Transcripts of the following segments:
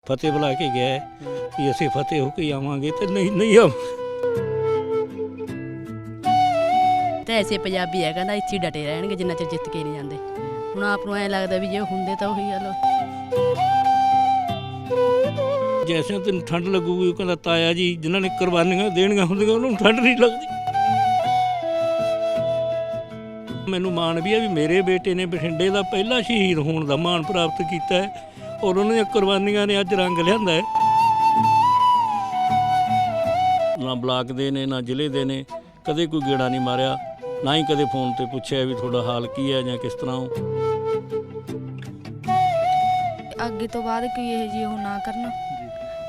ਫਤਿਹ ਬੁਲਾ ਕੇ ਗਿਆ ਹੈ ਵੀ ਅਸੀਂ ਫਤਿਹ ਹੋ ਕੇ ਆਵਾਂਗੇ ਤੇ ਨਹੀਂ ਆਵਾਂਗੇ। ਤੇ ਐਸੇ ਪੰਜਾਬੀ ਹੈ ਕਹਿੰਦਾ ਇੱਥੇ ਡਟੇ ਰਹਿਣਗੇ ਜਿੰਨਾ ਚਿਰ ਜਿੱਤ ਕੇ ਨਹੀਂ ਜਾਂਦੇ। ਹੁਣ ਆਪ ਨੂੰ ਐਂ ਲੱਗਦਾ ਵੀ ਜੇ ਹੁੰਦੇ ਤਾਂ ਉਹੀ ਗੱਲ। ਜੈਸੇ ਤੈਨੂੰ ਠੰਡ ਲੱਗੂਗੀ, ਉਹ ਕਹਿੰਦਾ ਤਾਇਆ ਜੀ ਜਿਨ੍ਹਾਂ ਨੇ ਕੁਰਬਾਨੀਆਂ ਦੇਣੀਆਂ ਹੁੰਦੀਆਂ ਉਹਨਾਂ ਨੂੰ ਠੰਡ ਨਹੀਂ ਲੱਗਦੀ। ਮੈਨੂੰ ਮਾਣ ਵੀ ਹੈ ਵੀ ਮੇਰੇ ਬੇਟੇ ਨੇ ਬਠਿੰਡੇ ਦਾ ਪਹਿਲਾ ਸ਼ਹੀਦ ਹੋਣ ਦਾ ਮਾਣ ਪ੍ਰਾਪਤ ਕੀਤਾ ਹੈ ਔਰ ਉਹਨਾਂ ਦੀਆਂ ਕੁਰਬਾਨੀਆਂ ਨੇ ਅੱਜ ਰੰਗ ਲਿਆਂਦਾ ਹੈ। ਨਾ ਬਲਾਕ ਦੇ ਨੇ ਨਾ ਜ਼ਿਲ੍ਹੇ ਦੇ ਨੇ ਕਦੇ ਕੋਈ ਗੇੜਾ ਨਹੀਂ ਮਾਰਿਆ, ਨਾ ਹੀ ਕਦੇ ਫੋਨ ਤੇ ਪੁੱਛਿਆ ਵੀ ਤੁਹਾਡਾ ਹਾਲ ਕੀ ਹੈ ਜਾਂ ਕਿਸ ਤਰ੍ਹਾਂ ਹੋ। ਅੱਗੇ ਤੋਂ ਬਾਅਦ ਕੋਈ ਇਹੋ ਜਿਹੀ ਉਹ ਨਾ ਕਰਨ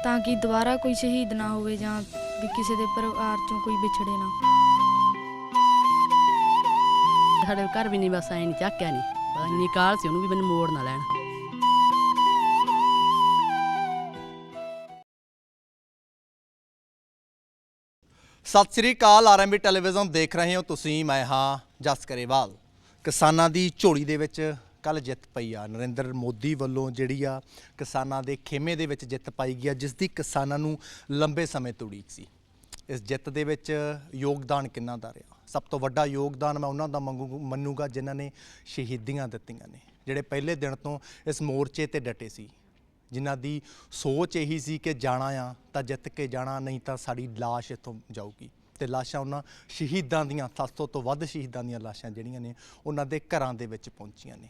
ਤਾਂ ਕਿ ਦੁਬਾਰਾ ਕੋਈ ਸ਼ਹੀਦ ਨਾ ਹੋਵੇ ਜਾਂ ਵੀ ਕਿਸੇ ਦੇ ਪਰਿਵਾਰ ਚੋਂ ਕੋਈ ਵਿਛੜੇ ਨਾ। ਸਾਡੇ ਘਰ ਵੀ ਨਹੀਂ ਬਸ ਐਂ ਨਹੀਂ ਝਾਕਿਆ ਨਹੀਂ, ਪਤਾ ਨਹੀਂ ਕਾਲ ਸੀ ਉਹਨੂੰ ਵੀ ਮੈਨੂੰ ਮੋੜ ਨਾ ਲੈਣ। ਸਤਿ ਸ੍ਰੀ ਅਕਾਲ। ਆਰਐਮਬੀ ਟੈਲੀਵਿਜ਼ਨ ਦੇਖ ਰਹੇ ਹੋ ਤੁਸੀਂ, ਮੈਂ ਹਾਂ ਜਸ ਕਰੇਵਾਲ। ਕਿਸਾਨਾਂ ਦੀ ਝੋਲੀ ਦੇ ਵਿੱਚ ਕੱਲ੍ਹ ਜਿੱਤ ਪਈ ਆ। ਨਰਿੰਦਰ ਮੋਦੀ ਵੱਲੋਂ ਜਿਹੜੀ ਆ ਕਿਸਾਨਾਂ ਦੇ ਖੇਮੇ ਦੇ ਵਿੱਚ ਜਿੱਤ ਪਾਈ ਗਈ ਆ, ਜਿਸ ਦੀ ਕਿਸਾਨਾਂ ਨੂੰ ਲੰਬੇ ਸਮੇਂ ਤੋਂ ਉਡੀਕ ਸੀ। ਇਸ ਜਿੱਤ ਦੇ ਵਿੱਚ ਯੋਗਦਾਨ ਕਿੰਨਾ ਦਾ ਰਿਹਾ? ਸਭ ਤੋਂ ਵੱਡਾ ਯੋਗਦਾਨ ਮੈਂ ਉਹਨਾਂ ਦਾ ਮੰਨੂਗਾ ਜਿਨ੍ਹਾਂ ਨੇ ਸ਼ਹੀਦੀਆਂ ਦਿੱਤੀਆਂ ਨੇ, ਜਿਹੜੇ ਪਹਿਲੇ ਦਿਨ ਤੋਂ ਇਸ ਮੋਰਚੇ ਤੇ ਡਟੇ ਸੀ, ਜਿਨ੍ਹਾਂ ਦੀ ਸੋਚ ਇਹੀ ਸੀ ਕਿ ਜਾਣਾ ਆ ਤਾਂ ਜਿੱਤ ਕੇ ਜਾਣਾ, ਨਹੀਂ ਤਾਂ ਸਾਡੀ ਲਾਸ਼ ਇੱਥੋਂ ਜਾਊਗੀ। ਤੇ ਲਾਸ਼ਾਂ ਉਹਨਾਂ ਸ਼ਹੀਦਾਂ ਦੀਆਂ 700 ਤੋਂ ਵੱਧ ਸ਼ਹੀਦਾਂ ਦੀਆਂ ਲਾਸ਼ਾਂ ਜਿਹੜੀਆਂ ਨੇ ਉਹਨਾਂ ਦੇ ਘਰਾਂ ਦੇ ਵਿੱਚ ਪਹੁੰਚੀਆਂ ਨੇ।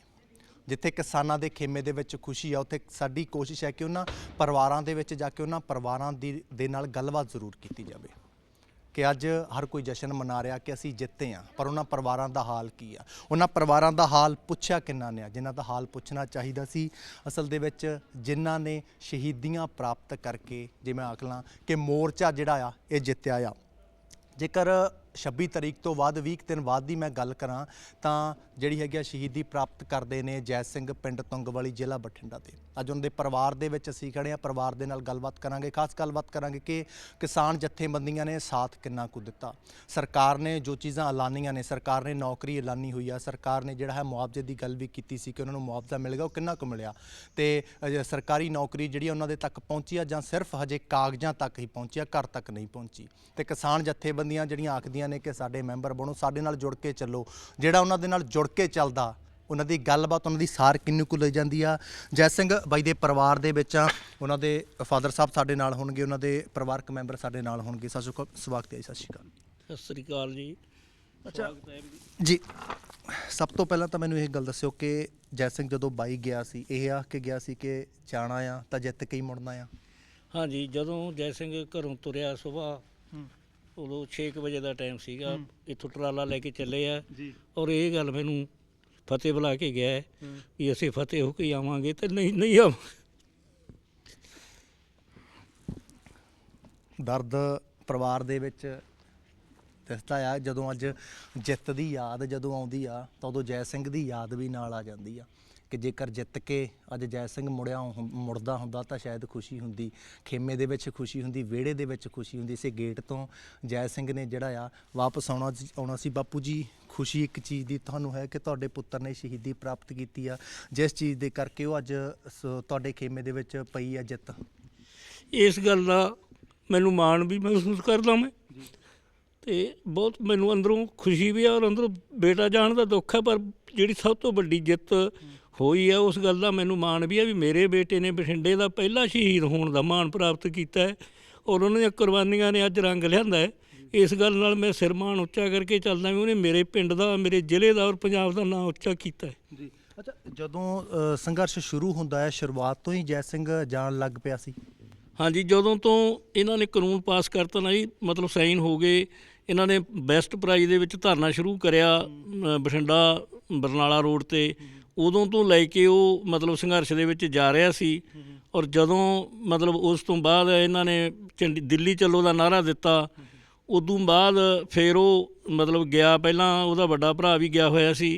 ਜਿੱਥੇ ਕਿਸਾਨਾਂ ਦੇ ਖੇਮੇ ਦੇ ਵਿੱਚ ਖੁਸ਼ੀ ਆ, ਉੱਥੇ ਸਾਡੀ ਕੋਸ਼ਿਸ਼ ਹੈ ਕਿ ਉਹਨਾਂ ਪਰਿਵਾਰਾਂ ਦੇ ਵਿੱਚ ਜਾ ਕੇ ਉਹਨਾਂ ਪਰਿਵਾਰਾਂ ਦੇ ਨਾਲ ਗੱਲਬਾਤ ਜ਼ਰੂਰ ਕੀਤੀ ਜਾਵੇ ਕਿ ਅੱਜ ਹਰ ਕੋਈ ਜਸ਼ਨ ਮਨਾ ਰਿਹਾ ਕਿ ਅਸੀਂ ਜਿੱਤੇ ਹਾਂ, ਪਰ ਉਹਨਾਂ ਪਰਿਵਾਰਾਂ ਦਾ ਹਾਲ ਕੀ ਆ? ਉਹਨਾਂ ਪਰਿਵਾਰਾਂ ਦਾ ਹਾਲ ਪੁੱਛਿਆ ਕਿੰਨਾ ਨੇ? ਜਿਨ੍ਹਾਂ ਦਾ ਹਾਲ ਪੁੱਛਣਾ ਚਾਹੀਦਾ ਸੀ ਅਸਲ ਦੇ ਵਿੱਚ ਜਿਨ੍ਹਾਂ ਨੇ ਸ਼ਹੀਦੀਆਂ ਪ੍ਰਾਪਤ ਕਰਕੇ, ਜੇ ਮੈਂ ਆਖ ਲਾਂ ਕਿ ਮੋਰਚਾ ਜਿਹੜਾ ਆ ਇਹ ਜਿੱਤਿਆ ਆ। ਜੇਕਰ 26 ਤਰੀਕ ਤੋਂ ਬਾਅਦ 20 ਦਿਨ ਬਾਅਦ ਦੀ ਮੈਂ ਗੱਲ ਕਰਾਂ ਤਾਂ ਜਿਹੜੀ ਹੈਗੀ ਸ਼ਹੀਦੀ ਪ੍ਰਾਪਤ ਕਰਦੇ ਨੇ ਜੈ ਸਿੰਘ ਪਿੰਡ ਤੁੰਗਵਾਲੀ ਜ਼ਿਲ੍ਹਾ ਬਠਿੰਡਾ ਦੇ। ਅੱਜ ਉਹਨਾਂ ਦੇ ਪਰਿਵਾਰ ਦੇ ਵਿੱਚ ਅਸੀਂ ਖੜੇ ਹਾਂ, ਪਰਿਵਾਰ ਦੇ ਨਾਲ ਗੱਲਬਾਤ ਕਰਾਂਗੇ। ਖਾਸ ਗੱਲਬਾਤ ਕਰਾਂਗੇ ਕਿ ਕਿਸਾਨ ਜਥੇਬੰਦੀਆਂ ਨੇ ਸਾਥ ਕਿੰਨਾ ਕੁ ਦਿੱਤਾ, ਸਰਕਾਰ ਨੇ ਜੋ ਚੀਜ਼ਾਂ ਐਲਾਨੀਆਂ ਨੇ, ਸਰਕਾਰ ਨੇ ਨੌਕਰੀ ਐਲਾਨੀ ਹੋਈ ਆ, ਸਰਕਾਰ ਨੇ ਜਿਹੜਾ ਹੈ ਮੁਆਵਜ਼ੇ ਦੀ ਗੱਲ ਵੀ ਕੀਤੀ ਸੀ ਕਿ ਉਹਨਾਂ ਨੂੰ ਮੁਆਵਜ਼ਾ ਮਿਲੇਗਾ, ਉਹ ਕਿੰਨਾ ਕੁ ਮਿਲਿਆ? ਤੇ ਸਰਕਾਰੀ ਨੌਕਰੀ ਜਿਹੜੀ ਉਹਨਾਂ ਦੇ ਤੱਕ ਪਹੁੰਚੀ ਆ ਜਾਂ ਸਿਰਫ ਹਜੇ ਕਾਗਜ਼ਾਂ ਤੱਕ ਹੀ ਪਹੁੰਚੀ ਆ, ਘਰ ਤੱਕ ਨਹੀਂ ਪਹੁੰਚੀ। ਤੇ ਕਿਸਾਨ ਜਥੇਬੰਦੀਆਂ ਜਿਹੜੀਆਂ ਆਖਦੀਆਂ ਨੇ ਕਿ ਸਾਡੇ ਮੈਂਬਰ ਬਣੋ, ਸਾਡੇ ਨਾਲ ਜੁੜ ਕੇ ਚੱਲੋ, ਜਿਹੜਾ ਉਹਨਾਂ ਦੇ ਨਾਲ ਜੁੜ ਕੇ ਚੱਲਦਾ ਉਹਨਾਂ ਦੀ ਗੱਲਬਾਤ, ਉਹਨਾਂ ਦੀ ਸਾਰ ਕਿੰਨੀ ਕੁ ਲੈ ਜਾਂਦੀ ਆ। ਜੈ ਸਿੰਘ ਬਾਈ ਦੇ ਪਰਿਵਾਰ ਦੇ ਵਿੱਚ ਆ, ਉਹਨਾਂ ਦੇ ਫਾਦਰ ਸਾਹਿਬ ਸਾਡੇ ਨਾਲ ਹੋਣਗੇ, ਉਹਨਾਂ ਦੇ ਪਰਿਵਾਰਕ ਮੈਂਬਰ ਸਾਡੇ ਨਾਲ ਹੋਣਗੇ। ਸਤਿ ਸ਼੍ਰੀ ਅਕਾਲ, ਸਵਾਗਤ ਹੈ। ਸਤਿ ਸ਼੍ਰੀ ਅਕਾਲ। ਸਤਿ ਸ੍ਰੀ ਅਕਾਲ ਜੀ। ਅੱਛਾ ਜੀ, ਸਭ ਤੋਂ ਪਹਿਲਾਂ ਤਾਂ ਮੈਨੂੰ ਇਹ ਗੱਲ ਦੱਸਿਓ ਕਿ ਜੈ ਸਿੰਘ ਜਦੋਂ ਬਾਈ ਗਿਆ ਸੀ, ਇਹ ਆ ਕੇ ਗਿਆ ਸੀ ਕਿ ਜਾਣਾ ਆ ਤਾਂ ਜਿੱਤ ਕੇ ਹੀ ਮੁੜਨਾ ਆ? ਹਾਂਜੀ, ਜਦੋਂ ਜੈ ਸਿੰਘ ਘਰੋਂ ਤੁਰਿਆ ਸੁਬਾਹ, ਉਦੋਂ 6 ਵਜੇ ਦਾ ਟਾਈਮ ਸੀਗਾ, ਇੱਥੋਂ ਟਰਾਲਾ ਲੈ ਕੇ ਚੱਲੇ ਆ ਔਰ ਇਹ ਗੱਲ ਮੈਨੂੰ ਫਤਿਹ ਬੁਲਾ ਕੇ ਗਿਆ ਹੈ ਵੀ ਅਸੀਂ ਫਤਿਹ ਹੋ ਕੇ ਆਵਾਂਗੇ ਤੇ ਨਹੀਂ ਆਵਾਂਗੇ। ਦਰਦ ਪਰਿਵਾਰ ਦੇ ਵਿੱਚ ਦਿਸਦਾ ਆ। ਜਦੋਂ ਅੱਜ ਜਿੱਤ ਦੀ ਯਾਦ ਜਦੋਂ ਆਉਂਦੀ ਆ ਤਾਂ ਉਦੋਂ ਜੈ ਸਿੰਘ ਦੀ ਯਾਦ ਵੀ ਨਾਲ ਆ ਜਾਂਦੀ ਆ ਕਿ ਜੇਕਰ ਜਿੱਤ ਕੇ ਅੱਜ ਜੈ ਸਿੰਘ ਮੁੜਦਾ ਹੁੰਦਾ ਤਾਂ ਸ਼ਾਇਦ ਖੁਸ਼ੀ ਹੁੰਦੀ, ਖੇਮੇ ਦੇ ਵਿੱਚ ਖੁਸ਼ੀ ਹੁੰਦੀ, ਵਿਹੜੇ ਦੇ ਵਿੱਚ ਖੁਸ਼ੀ ਹੁੰਦੀ। ਇਸੇ ਗੇਟ ਤੋਂ ਜੈ ਸਿੰਘ ਨੇ ਜਿਹੜਾ ਆ ਵਾਪਸ ਆਉਣਾ ਸੀ। ਬਾਪੂ ਜੀ, ਖੁਸ਼ੀ ਇੱਕ ਚੀਜ਼ ਦੀ ਤੁਹਾਨੂੰ ਹੈ ਕਿ ਤੁਹਾਡੇ ਪੁੱਤਰ ਨੇ ਸ਼ਹੀਦੀ ਪ੍ਰਾਪਤ ਕੀਤੀ ਆ, ਜਿਸ ਚੀਜ਼ ਦੇ ਕਰਕੇ ਉਹ ਅੱਜ ਤੁਹਾਡੇ ਖੇਮੇ ਦੇ ਵਿੱਚ ਪਈ ਆ ਜਿੱਤ। ਇਸ ਗੱਲ ਦਾ ਮੈਨੂੰ ਮਾਣ ਵੀ ਮਹਿਸੂਸ ਕਰਦਾ ਮੈਂ, ਤੇ ਬਹੁਤ ਮੈਨੂੰ ਅੰਦਰੋਂ ਖੁਸ਼ੀ ਵੀ ਆ ਔਰ ਅੰਦਰੋਂ ਬੇਟਾ ਜਾਣ ਦਾ ਦੁੱਖ ਹੈ। ਪਰ ਜਿਹੜੀ ਸਭ ਤੋਂ ਵੱਡੀ ਜਿੱਤ ਹੋਈ ਹੈ ਉਸ ਗੱਲ ਦਾ ਮੈਨੂੰ ਮਾਣ ਵੀ ਹੈ ਵੀ ਮੇਰੇ ਬੇਟੇ ਨੇ ਬਠਿੰਡੇ ਦਾ ਪਹਿਲਾ ਸ਼ਹੀਦ ਹੋਣ ਦਾ ਮਾਣ ਪ੍ਰਾਪਤ ਕੀਤਾ ਹੈ ਔਰ ਉਹਨਾਂ ਦੀਆਂ ਕੁਰਬਾਨੀਆਂ ਨੇ ਅੱਜ ਰੰਗ ਲਿਆਂਦਾ ਹੈ। ਇਸ ਗੱਲ ਨਾਲ ਮੈਂ ਸਿਰ ਮਾਣ ਉੱਚਾ ਕਰਕੇ ਚੱਲਦਾ ਵੀ ਉਹਨੇ ਮੇਰੇ ਪਿੰਡ ਦਾ, ਮੇਰੇ ਜ਼ਿਲ੍ਹੇ ਦਾ ਔਰ ਪੰਜਾਬ ਦਾ ਨਾਂ ਉੱਚਾ ਕੀਤਾ ਹੈ ਜੀ। ਅੱਛਾ, ਜਦੋਂ ਸੰਘਰਸ਼ ਸ਼ੁਰੂ ਹੁੰਦਾ ਹੈ ਸ਼ੁਰੂਆਤ ਤੋਂ ਹੀ ਜੈ ਸਿੰਘ ਜਾਣ ਲੱਗ ਪਿਆ ਸੀ? ਹਾਂਜੀ, ਜਦੋਂ ਤੋਂ ਇਹਨਾਂ ਨੇ ਕਾਨੂੰਨ ਪਾਸ ਕਰਤਾ ਨਾ ਜੀ, ਮਤਲਬ ਸਾਈਨ ਹੋ ਗਏ, ਇਹਨਾਂ ਨੇ ਬੈਸਟ ਪ੍ਰਾਈਜ਼ ਦੇ ਵਿੱਚ ਧਰਨਾ ਸ਼ੁਰੂ ਕਰਿਆ ਬਠਿੰਡਾ ਬਰਨਾਲਾ ਰੋਡ 'ਤੇ, ਉਦੋਂ ਤੋਂ ਲੈ ਕੇ ਉਹ ਮਤਲਬ ਸੰਘਰਸ਼ ਦੇ ਵਿੱਚ ਜਾ ਰਿਹਾ ਸੀ। ਔਰ ਜਦੋਂ ਮਤਲਬ ਉਸ ਤੋਂ ਬਾਅਦ ਇਹਨਾਂ ਨੇ ਦਿੱਲੀ ਚੱਲੋ ਦਾ ਨਾਅਰਾ ਦਿੱਤਾ, ਉਦੋਂ ਬਾਅਦ ਫਿਰ ਉਹ ਮਤਲਬ ਗਿਆ। ਪਹਿਲਾਂ ਉਹਦਾ ਵੱਡਾ ਭਰਾ ਵੀ ਗਿਆ ਹੋਇਆ ਸੀ,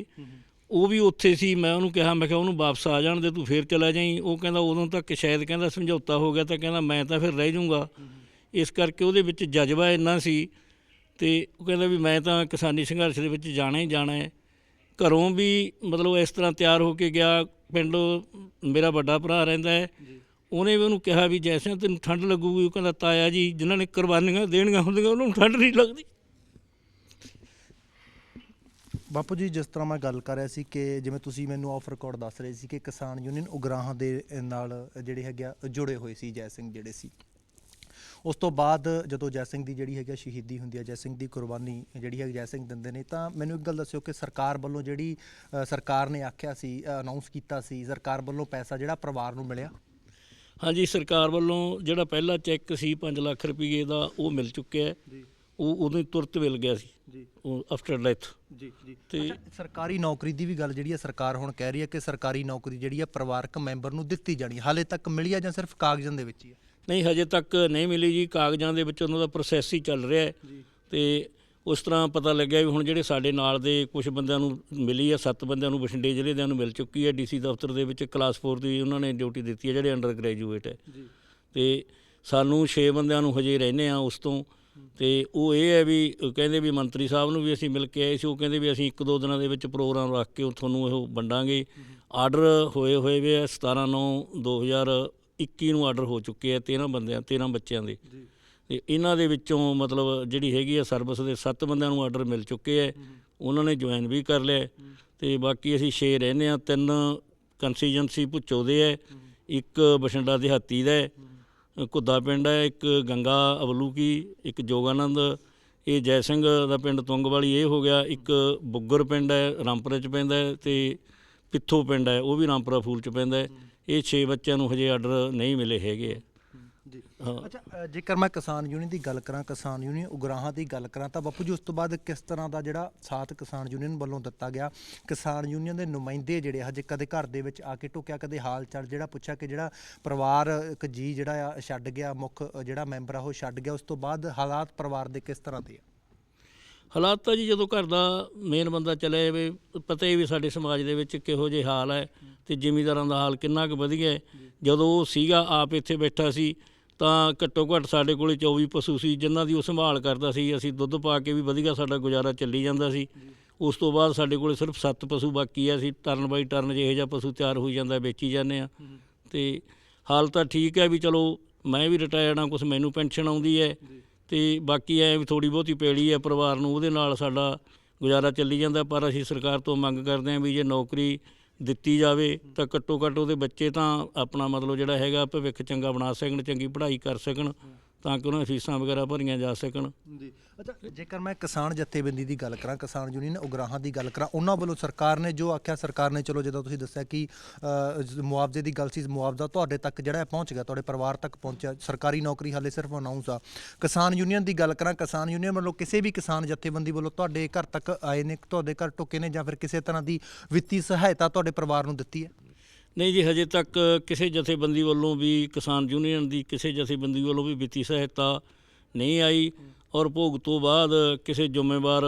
ਉਹ ਵੀ ਉੱਥੇ ਸੀ। ਮੈਂ ਉਹਨੂੰ ਕਿਹਾ, ਮੈਂ ਕਿਹਾ ਉਹਨੂੰ ਵਾਪਸ ਆ ਜਾਣ ਦੇ, ਤੂੰ ਫੇਰ ਚਲਾ ਜਾਈਂ। ਉਹ ਕਹਿੰਦਾ ਉਦੋਂ ਤੱਕ ਸ਼ਾਇਦ ਕਹਿੰਦਾ ਸਮਝੌਤਾ ਹੋ ਗਿਆ, ਤਾਂ ਕਹਿੰਦਾ ਮੈਂ ਤਾਂ ਫਿਰ ਰਹਿ ਜਾਊਂਗਾ। ਇਸ ਕਰਕੇ ਉਹਦੇ ਵਿੱਚ ਜਜ਼ਬਾ ਇੰਨਾ ਸੀ ਤੇ ਉਹ ਕਹਿੰਦਾ ਵੀ ਮੈਂ ਤਾਂ ਕਿਸਾਨੀ ਸੰਘਰਸ਼ ਦੇ ਵਿੱਚ ਜਾਣਾ ਹੀ ਜਾਣਾ ਹੈ। ਘਰੋਂ ਵੀ ਮਤਲਬ ਇਸ ਤਰ੍ਹਾਂ ਤਿਆਰ ਹੋ ਕੇ ਗਿਆ। ਪਿੰਡ ਮੇਰਾ ਵੱਡਾ ਭਰਾ ਰਹਿੰਦਾ ਹੈ, ਉਹਨੇ ਵੀ ਉਹਨੂੰ ਕਿਹਾ ਵੀ ਜੈਸਿਆਂ ਤੈਨੂੰ ਠੰਡ ਲੱਗੂਗੀ, ਉਹ ਕਹਿੰਦਾ ਤਾਇਆ ਜੀ ਜਿਨ੍ਹਾਂ ਨੇ ਕੁਰਬਾਨੀਆਂ ਦੇਣੀਆਂ ਹੁੰਦੀਆਂ ਉਹਨਾਂ ਨੂੰ ਠੰਡ ਨਹੀਂ ਲੱਗਦੀ। ਬਾਪੂ ਜੀ, ਜਿਸ ਤਰ੍ਹਾਂ ਮੈਂ ਗੱਲ ਕਰ ਰਿਹਾ ਸੀ ਕਿ ਜਿਵੇਂ ਤੁਸੀਂ ਮੈਨੂੰ ਆਫ ਰਿਕਾਰਡ ਦੱਸ ਰਹੇ ਸੀ ਕਿ ਕਿਸਾਨ ਯੂਨੀਅਨ ਉਗਰਾਹਾਂ ਦੇ ਨਾਲ ਜਿਹੜੇ ਹੈਗੇ ਆ ਜੁੜੇ ਹੋਏ ਸੀ ਜੈ ਸਿੰਘ ਜਿਹੜੇ ਸੀ। ਉਸ ਤੋਂ ਬਾਅਦ ਜਦੋਂ ਜੈ ਸਿੰਘ ਦੀ ਜਿਹੜੀ ਹੈਗੀ ਸ਼ਹੀਦੀ ਹੁੰਦੀ ਹੈ, ਜੈ ਸਿੰਘ ਦੀ ਕੁਰਬਾਨੀ ਜਿਹੜੀ ਹੈ ਜੈ ਸਿੰਘ ਦਿੰਦੇ ਨੇ, ਤਾਂ ਮੈਨੂੰ ਇੱਕ ਗੱਲ ਦੱਸਿਓ ਕਿ ਸਰਕਾਰ ਵੱਲੋਂ ਜਿਹੜੀ ਸਰਕਾਰ ਨੇ ਆਖਿਆ ਸੀ, ਅਨਾਉਂਸ ਕੀਤਾ ਸੀ, ਸਰਕਾਰ ਵੱਲੋਂ ਪੈਸਾ ਜਿਹੜਾ ਪਰਿਵਾਰ ਨੂੰ ਮਿਲਿਆ? ਹਾਂਜੀ, ਸਰਕਾਰ ਵੱਲੋਂ ਜਿਹੜਾ ਪਹਿਲਾ ਚੈੱਕ ਸੀ 5 ਲੱਖ ਰੁਪਏ ਦਾ ਉਹ ਮਿਲ ਚੁੱਕਿਆ ਹੈ ਜੀ। ਉਹ ਉਦੋਂ ਹੀ ਤੁਰੰਤ ਮਿਲ ਗਿਆ ਸੀ ਜੀ। ਉਹ ਆਫਟਰ ਡੈਥ। ਜੀ ਜੀ। ਤੇ ਸਰਕਾਰੀ ਨੌਕਰੀ ਦੀ ਵੀ ਗੱਲ ਜਿਹੜੀ ਹੈ ਸਰਕਾਰ ਹੁਣ ਕਹਿ ਰਹੀ ਹੈ ਕਿ ਸਰਕਾਰੀ ਨੌਕਰੀ ਜਿਹੜੀ ਹੈ ਪਰਿਵਾਰਕ ਮੈਂਬਰ ਨੂੰ ਦਿੱਤੀ ਜਾਣੀ, ਹਾਲੇ ਤੱਕ ਮਿਲੀ ਹੈ ਜਾਂ ਸਿਰਫ ਕਾਗਜ਼ਾਂ ਦੇ ਵਿੱਚ ਹੀ ਹੈ? ਨਹੀਂ, ਹਜੇ ਤੱਕ ਨਹੀਂ ਮਿਲੀ ਜੀ, ਕਾਗਜ਼ਾਂ ਦੇ ਵਿੱਚ ਉਹਨਾਂ ਦਾ ਪ੍ਰੋਸੈਸ ਹੀ ਚੱਲ ਰਿਹਾ ਹੈ। ਤੇ ਉਸ ਤਰ੍ਹਾਂ ਪਤਾ ਲੱਗਿਆ ਵੀ ਹੁਣ ਜਿਹੜੇ ਸਾਡੇ ਨਾਲ ਦੇ ਕੁਝ ਬੰਦਿਆਂ ਨੂੰ ਮਿਲੀ ਹੈ, 7 ਬੰਦਿਆਂ ਨੂੰ ਬਠਿੰਡੇ ਜ਼ਿਲ੍ਹੇ ਦਿਆਂ ਨੂੰ ਮਿਲ ਚੁੱਕੀ ਹੈ। ਡੀਸੀ ਦਫ਼ਤਰ ਦੇ ਵਿੱਚ ਕਲਾਸ 4 ਦੀ ਉਹਨਾਂ ਨੇ ਡਿਊਟੀ ਦਿੱਤੀ ਹੈ ਜਿਹੜੇ ਅੰਡਰ ਗ੍ਰੈਜੂਏਟ ਹੈ। ਤੇ ਸਾਨੂੰ 6 ਬੰਦਿਆਂ ਨੂੰ ਹਜੇ ਰਹਿੰਦੇ ਆ ਉਸ ਤੋਂ। ਤੇ ਉਹ ਇਹ ਹੈ ਵੀ ਕਹਿੰਦੇ ਵੀ ਮੰਤਰੀ ਸਾਹਿਬ ਨੂੰ ਵੀ ਅਸੀਂ ਮਿਲ ਕੇ ਆਏ ਸੀ, ਉਹ ਕਹਿੰਦੇ ਵੀ ਅਸੀਂ 1-2 ਦਿਨਾਂ ਦੇ ਵਿੱਚ ਪ੍ਰੋਗਰਾਮ ਰੱਖ ਕੇ ਤੁਹਾਨੂੰ ਇਹ ਵੰਡਾਂਗੇ। ਆਰਡਰ ਹੋਏ ਵੇ ਆ 17/9/2021 ਨੂੰ ਆਰਡਰ ਹੋ ਚੁੱਕੇ ਆ 13 ਬੱਚਿਆਂ ਦੇ। ਤੇ ਇਹਨਾਂ ਦੇ ਵਿੱਚੋਂ ਮਤਲਬ ਜਿਹੜੀ ਹੈਗੀ ਆ ਸਰਵਿਸ ਦੇ 7 ਬੰਦਿਆਂ ਨੂੰ ਆਰਡਰ ਮਿਲ ਚੁੱਕੇ ਹੈ, ਉਹਨਾਂ ਨੇ ਜੁਆਇਨ ਵੀ ਕਰ ਲਿਆ। ਤੇ ਬਾਕੀ ਅਸੀਂ 6 ਰਹਿੰਦੇ ਹਾਂ, 3 ਕੰਸਟੀਚੁਐਂਸੀ ਭੁੱਚੋ ਦੇ ਹੈ, 1 ਬਠਿੰਡਾ ਦਿਹਾਤੀ ਦਾ ਹੈ, ਘੁੱਦਾ ਪਿੰਡ ਹੈ, 1 ਗੰਗਾ ਅਵਲੂਕੀ, 1 ਜੋਗਾਨੰਦ, ਇਹ ਜੈ ਸਿੰਘ ਦਾ ਪਿੰਡ ਤੁੰਗ ਵਾਲੀ ਇਹ ਹੋ ਗਿਆ, 1 ਬੁੱਗਰ ਪਿੰਡ ਹੈ ਰਾਮਪੁਰੇ 'ਚ ਪੈਂਦਾ ਹੈ, ਤੇ ਪਿੱਥੋ ਪਿੰਡ ਹੈ ਉਹ ਵੀ ਰਾਮਪੁਰਾ ਫੂਲ 'ਚ ਪੈਂਦਾ ਹੈ। ਇਹ 6 ਬੱਚਿਆਂ ਨੂੰ ਹਜੇ ਆਰਡਰ ਨਹੀਂ ਮਿਲੇ ਹੈਗੇ ਹੈ। ਜੀ। ਅੱਛਾ, ਜੇਕਰ ਮੈਂ ਕਿਸਾਨ ਯੂਨੀਅਨ ਦੀ ਗੱਲ ਕਰਾਂ, ਕਿਸਾਨ ਯੂਨੀਅਨ ਉਗਰਾਹਾਂ ਦੀ ਗੱਲ ਕਰਾਂ, ਤਾਂ ਬਾਪੂ ਜੀ ਉਸ ਤੋਂ ਬਾਅਦ ਕਿਸ ਤਰ੍ਹਾਂ ਦਾ ਜਿਹੜਾ ਸਾਥ ਕਿਸਾਨ ਯੂਨੀਅਨ ਵੱਲੋਂ ਦਿੱਤਾ ਗਿਆ? ਕਿਸਾਨ ਯੂਨੀਅਨ ਦੇ ਨੁਮਾਇੰਦੇ ਜਿਹੜੇ ਹਜੇ ਕਦੇ ਘਰ ਦੇ ਵਿੱਚ ਆ ਕੇ ਟੁਕਿਆ, ਕਦੇ ਹਾਲ ਚਾਲ ਜਿਹੜਾ ਪੁੱਛਿਆ ਕਿ ਜਿਹੜਾ ਪਰਿਵਾਰ ਇੱਕ ਜੀ ਜਿਹੜਾ ਆ ਛੱਡ ਗਿਆ, ਮੁੱਖ ਜਿਹੜਾ ਮੈਂਬਰ ਆ ਉਹ ਛੱਡ ਗਿਆ, ਉਸ ਤੋਂ ਬਾਅਦ ਹਾਲਾਤ ਪਰਿਵਾਰ ਦੇ ਕਿਸ ਤਰ੍ਹਾਂ ਦੇ ਆ? ਹਾਲਾਤ ਤਾਂ ਜੀ ਜਦੋਂ ਘਰ ਦਾ ਮੇਨ ਬੰਦਾ ਚਲੇ ਜਾਵੇ, ਪਤਾ ਹੀ ਵੀ ਸਾਡੇ ਸਮਾਜ ਦੇ ਵਿੱਚ ਕਿਹੋ ਜਿਹੇ ਹਾਲ ਹੈ ਤੇ ਜ਼ਿਮੀਂਦਾਰਾਂ ਦਾ ਹਾਲ ਕਿੰਨਾ ਕੁ ਵਧੀਆ ਹੈ। ਜਦੋਂ ਉਹ ਸੀਗਾ ਆਪ ਇੱਥੇ ਬੈਠਾ ਸੀ ਤਾਂ ਘੱਟੋ ਘੱਟ ਸਾਡੇ ਕੋਲ 24 ਪਸ਼ੂ ਸੀ ਜਿਨ੍ਹਾਂ ਦੀ ਉਹ ਸੰਭਾਲ ਕਰਦਾ ਸੀ। ਅਸੀਂ ਦੁੱਧ ਪਾ ਕੇ ਵੀ ਵਧੀਆ ਸਾਡਾ ਗੁਜ਼ਾਰਾ ਚੱਲੀ ਜਾਂਦਾ ਸੀ। ਉਸ ਤੋਂ ਬਾਅਦ ਸਾਡੇ ਕੋਲ ਸਿਰਫ 7 ਪਸ਼ੂ ਬਾਕੀ ਆ। ਅਸੀਂ ਟਰਨ ਬਾਈ ਟਰਨ ਜਿਹੋ ਜਿਹਾ ਪਸ਼ੂ ਤਿਆਰ ਹੋਈ ਜਾਂਦਾ ਵੇਚੀ ਜਾਂਦੇ ਹਾਂ। ਤੇ ਹਾਲ ਤਾਂ ਠੀਕ ਹੈ ਵੀ ਚਲੋ ਮੈਂ ਵੀ ਰਿਟਾਇਰਡ ਹਾਂ, ਕੁਛ ਮੈਨੂੰ ਪੈਨਸ਼ਨ ਆਉਂਦੀ ਹੈ ਤੇ ਬਾਕੀ ਐ ਵੀ ਥੋੜ੍ਹੀ ਬਹੁਤੀ ਪੈਲੀ ਹੈ ਪਰਿਵਾਰ ਨੂੰ, ਉਹਦੇ ਨਾਲ ਸਾਡਾ ਗੁਜ਼ਾਰਾ ਚੱਲੀ ਜਾਂਦਾ। ਪਰ ਅਸੀਂ ਸਰਕਾਰ ਤੋਂ ਮੰਗ ਕਰਦੇ ਹਾਂ ਵੀ ਜੇ ਨੌਕਰੀ ਦਿੱਤੀ ਜਾਵੇ ਤਾਂ ਘੱਟੋ ਘੱਟ ਉਹਦੇ ਬੱਚੇ ਤਾਂ ਆਪਣਾ ਮਤਲਬ ਜਿਹੜਾ ਹੈਗਾ ਭਵਿੱਖ ਚੰਗਾ ਬਣਾ ਸਕਣ, ਚੰਗੀ ਪੜ੍ਹਾਈ ਕਰ ਸਕਣ ਤਾਂ ਕਿ ਉਹਨਾਂ ਦੀਆਂ ਫੀਸਾਂ ਵਗੈਰਾ ਭਰੀਆਂ ਜਾ ਸਕਣ। ਜੀ। ਅੱਛਾ, ਜੇਕਰ ਮੈਂ ਕਿਸਾਨ ਜਥੇਬੰਦੀ ਦੀ ਗੱਲ ਕਰਾਂ, ਕਿਸਾਨ ਯੂਨੀਅਨ ਉਗਰਾਹਾਂ ਦੀ ਗੱਲ ਕਰਾਂ, ਉਹਨਾਂ ਵੱਲੋਂ ਸਰਕਾਰ ਨੇ ਜੋ ਆਖਿਆ, ਸਰਕਾਰ ਨੇ ਚਲੋ ਜਦੋਂ ਤੁਸੀਂ ਦੱਸਿਆ ਕਿ ਮੁਆਵਜ਼ੇ ਦੀ ਗੱਲ ਸੀ, ਮੁਆਵਜ਼ਾ ਤੁਹਾਡੇ ਤੱਕ ਜਿਹੜਾ ਪਹੁੰਚ ਗਿਆ, ਤੁਹਾਡੇ ਪਰਿਵਾਰ ਤੱਕ ਪਹੁੰਚਿਆ। ਸਰਕਾਰੀ ਨੌਕਰੀ ਹਾਲੇ ਸਿਰਫ ਅਨਾਊਂਸ ਆ। ਕਿਸਾਨ ਯੂਨੀਅਨ ਦੀ ਗੱਲ ਕਰਾਂ, ਕਿਸਾਨ ਯੂਨੀਅਨ ਵੱਲੋਂ ਕਿਸੇ ਵੀ ਕਿਸਾਨ ਜਥੇਬੰਦੀ ਵੱਲੋਂ ਤੁਹਾਡੇ ਘਰ ਤੱਕ ਆਏ ਨੇ, ਤੁਹਾਡੇ ਘਰ ਟੁੱਕੇ ਨੇ, ਜਾਂ ਫਿਰ ਕਿਸੇ ਤਰ੍ਹਾਂ ਦੀ ਵਿੱਤੀ ਸਹਾਇਤਾ ਤੁਹਾਡੇ ਪਰਿਵਾਰ ਨੂੰ ਦਿੱਤੀ ਹੈ? ਨਹੀਂ ਜੀ, ਹਜੇ ਤੱਕ ਕਿਸੇ ਜਥੇਬੰਦੀ ਵੱਲੋਂ ਵੀ, ਕਿਸਾਨ ਯੂਨੀਅਨ ਦੀ ਕਿਸੇ ਜਥੇਬੰਦੀ ਵੱਲੋਂ ਵੀ ਵਿੱਤੀ ਸਹਾਇਤਾ ਨਹੀਂ ਆਈ। ਔਰ ਭੋਗ ਤੋਂ ਬਾਅਦ ਕਿਸੇ ਜ਼ਿੰਮੇਵਾਰ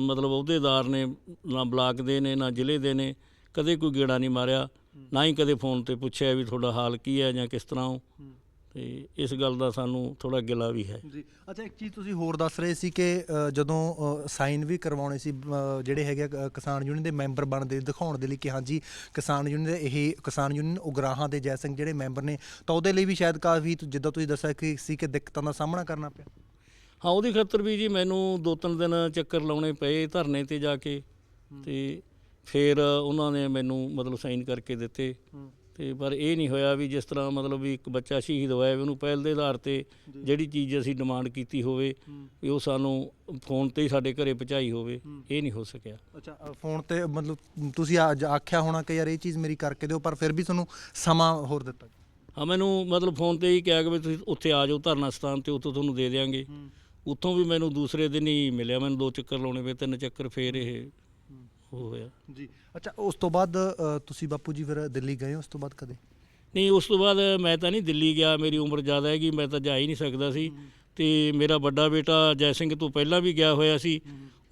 ਮਤਲਬ ਅਹੁਦੇਦਾਰ ਨੇ, ਨਾ ਬਲਾਕ ਦੇ ਨੇ ਨਾ ਜ਼ਿਲ੍ਹੇ ਦੇ ਨੇ, ਕਦੇ ਕੋਈ ਗੇੜਾ ਨਹੀਂ ਮਾਰਿਆ, ਨਾ ਹੀ ਕਦੇ ਫੋਨ 'ਤੇ ਪੁੱਛਿਆ ਵੀ ਤੁਹਾਡਾ ਹਾਲ ਕੀ ਹੈ ਜਾਂ ਕਿਸ ਤਰ੍ਹਾਂ ਹੋ। ਤੇ ਇਸ ਗੱਲ ਦਾ ਸਾਨੂੰ ਥੋੜ੍ਹਾ ਗਿਲਾ ਵੀ ਹੈ। ਜੀ। ਅੱਛਾ, ਇੱਕ ਚੀਜ਼ ਤੁਸੀਂ ਹੋਰ ਦੱਸ ਰਹੇ ਸੀ ਕਿ ਜਦੋਂ ਸਾਈਨ ਵੀ ਕਰਵਾਉਣੇ ਸੀ ਜਿਹੜੇ ਹੈਗੇ ਕਿਸਾਨ ਯੂਨੀਅਨ ਦੇ ਮੈਂਬਰ ਬਣਦੇ, ਦਿਖਾਉਣ ਦੇ ਲਈ ਕਿ ਹਾਂਜੀ ਕਿਸਾਨ ਯੂਨੀਅਨ ਦੇ ਇਹ ਕਿਸਾਨ ਯੂਨੀਅਨ ਉਗਰਾਹਾਂ ਦੇ ਜੈ ਸਿੰਘ ਜਿਹੜੇ ਮੈਂਬਰ ਨੇ, ਤਾਂ ਉਹਦੇ ਲਈ ਵੀ ਸ਼ਾਇਦ ਕਾਫੀ ਜਿੱਦਾਂ ਤੁਸੀਂ ਦੱਸਿਆ ਕਿ ਸੀ ਕਿ ਦਿੱਕਤਾਂ ਦਾ ਸਾਹਮਣਾ ਕਰਨਾ ਪਿਆ। ਹਾਂ, ਉਹਦੀ ਖਾਤਰ ਵੀ ਜੀ ਮੈਨੂੰ 2-3 ਦਿਨ ਚੱਕਰ ਲਾਉਣੇ ਪਏ ਧਰਨੇ 'ਤੇ ਜਾ ਕੇ, ਤੇ ਫਿਰ ਉਹਨਾਂ ਨੇ ਮੈਨੂੰ ਮਤਲਬ ਸਾਈਨ ਕਰਕੇ ਦਿੱਤੇ। ਤੇ ਪਰ ਇਹ ਨਹੀਂ ਹੋਇਆ ਵੀ ਜਿਸ ਤਰ੍ਹਾਂ ਮਤਲਬ ਵੀ ਇੱਕ ਬੱਚਾ ਸ਼ਹੀਦ ਹੋਇਆ ਵੀ ਉਹਨੂੰ ਪਹਿਲ ਦੇ ਆਧਾਰ 'ਤੇ ਜਿਹੜੀ ਚੀਜ਼ ਅਸੀਂ ਡਿਮਾਂਡ ਕੀਤੀ ਹੋਵੇ ਵੀ ਉਹ ਸਾਨੂੰ ਫੋਨ 'ਤੇ ਹੀ ਸਾਡੇ ਘਰੇ ਪਹੁੰਚਾਈ ਹੋਵੇ, ਇਹ ਨਹੀਂ ਹੋ ਸਕਿਆ। ਅੱਛਾ, ਫੋਨ 'ਤੇ ਮਤਲਬ ਤੁਸੀਂ ਆਖਿਆ ਹੋਣਾ ਕਿ ਯਾਰ ਇਹ ਚੀਜ਼ ਮੇਰੀ ਕਰਕੇ ਦਿਓ, ਪਰ ਫਿਰ ਵੀ ਤੁਹਾਨੂੰ ਸਮਾਂ ਹੋਰ ਦਿੱਤਾ? ਹਾਂ, ਮੈਨੂੰ ਮਤਲਬ ਫੋਨ 'ਤੇ ਹੀ ਕਿਹਾ ਕਿ ਵੀ ਤੁਸੀਂ ਉੱਥੇ ਆ ਜਾਓ ਧਰਨਾ ਸਥਾਨ 'ਤੇ, ਉੱਥੋਂ ਤੁਹਾਨੂੰ ਦੇ ਦਿਆਂਗੇ। ਉੱਥੋਂ ਵੀ ਮੈਨੂੰ ਦੂਸਰੇ ਦਿਨ ਹੀ ਮਿਲਿਆ, ਮੈਨੂੰ 2 ਚੱਕਰ ਲਾਉਣੇ ਪਏ, 3 ਚੱਕਰ ਫਿਰ ਇਹ ਹੋਇਆ ਜੀ। ਅੱਛਾ, ਉਸ ਤੋਂ ਬਾਅਦ ਤੁਸੀਂ ਬਾਪੂ ਜੀ ਫਿਰ ਦਿੱਲੀ ਗਏ? ਉਸ ਤੋਂ ਬਾਅਦ ਕਦੇ? ਨਹੀਂ, ਉਸ ਤੋਂ ਬਾਅਦ ਮੈਂ ਤਾਂ ਨਹੀਂ ਦਿੱਲੀ ਗਿਆ, ਮੇਰੀ ਉਮਰ ਜ਼ਿਆਦਾ ਹੈਗੀ, ਮੈਂ ਤਾਂ ਜਾ ਹੀ ਨਹੀਂ ਸਕਦਾ ਸੀ। ਤੇ ਮੇਰਾ ਵੱਡਾ ਬੇਟਾ ਜੈ ਸਿੰਘ ਤੋਂ ਪਹਿਲਾਂ ਵੀ ਗਿਆ ਹੋਇਆ ਸੀ,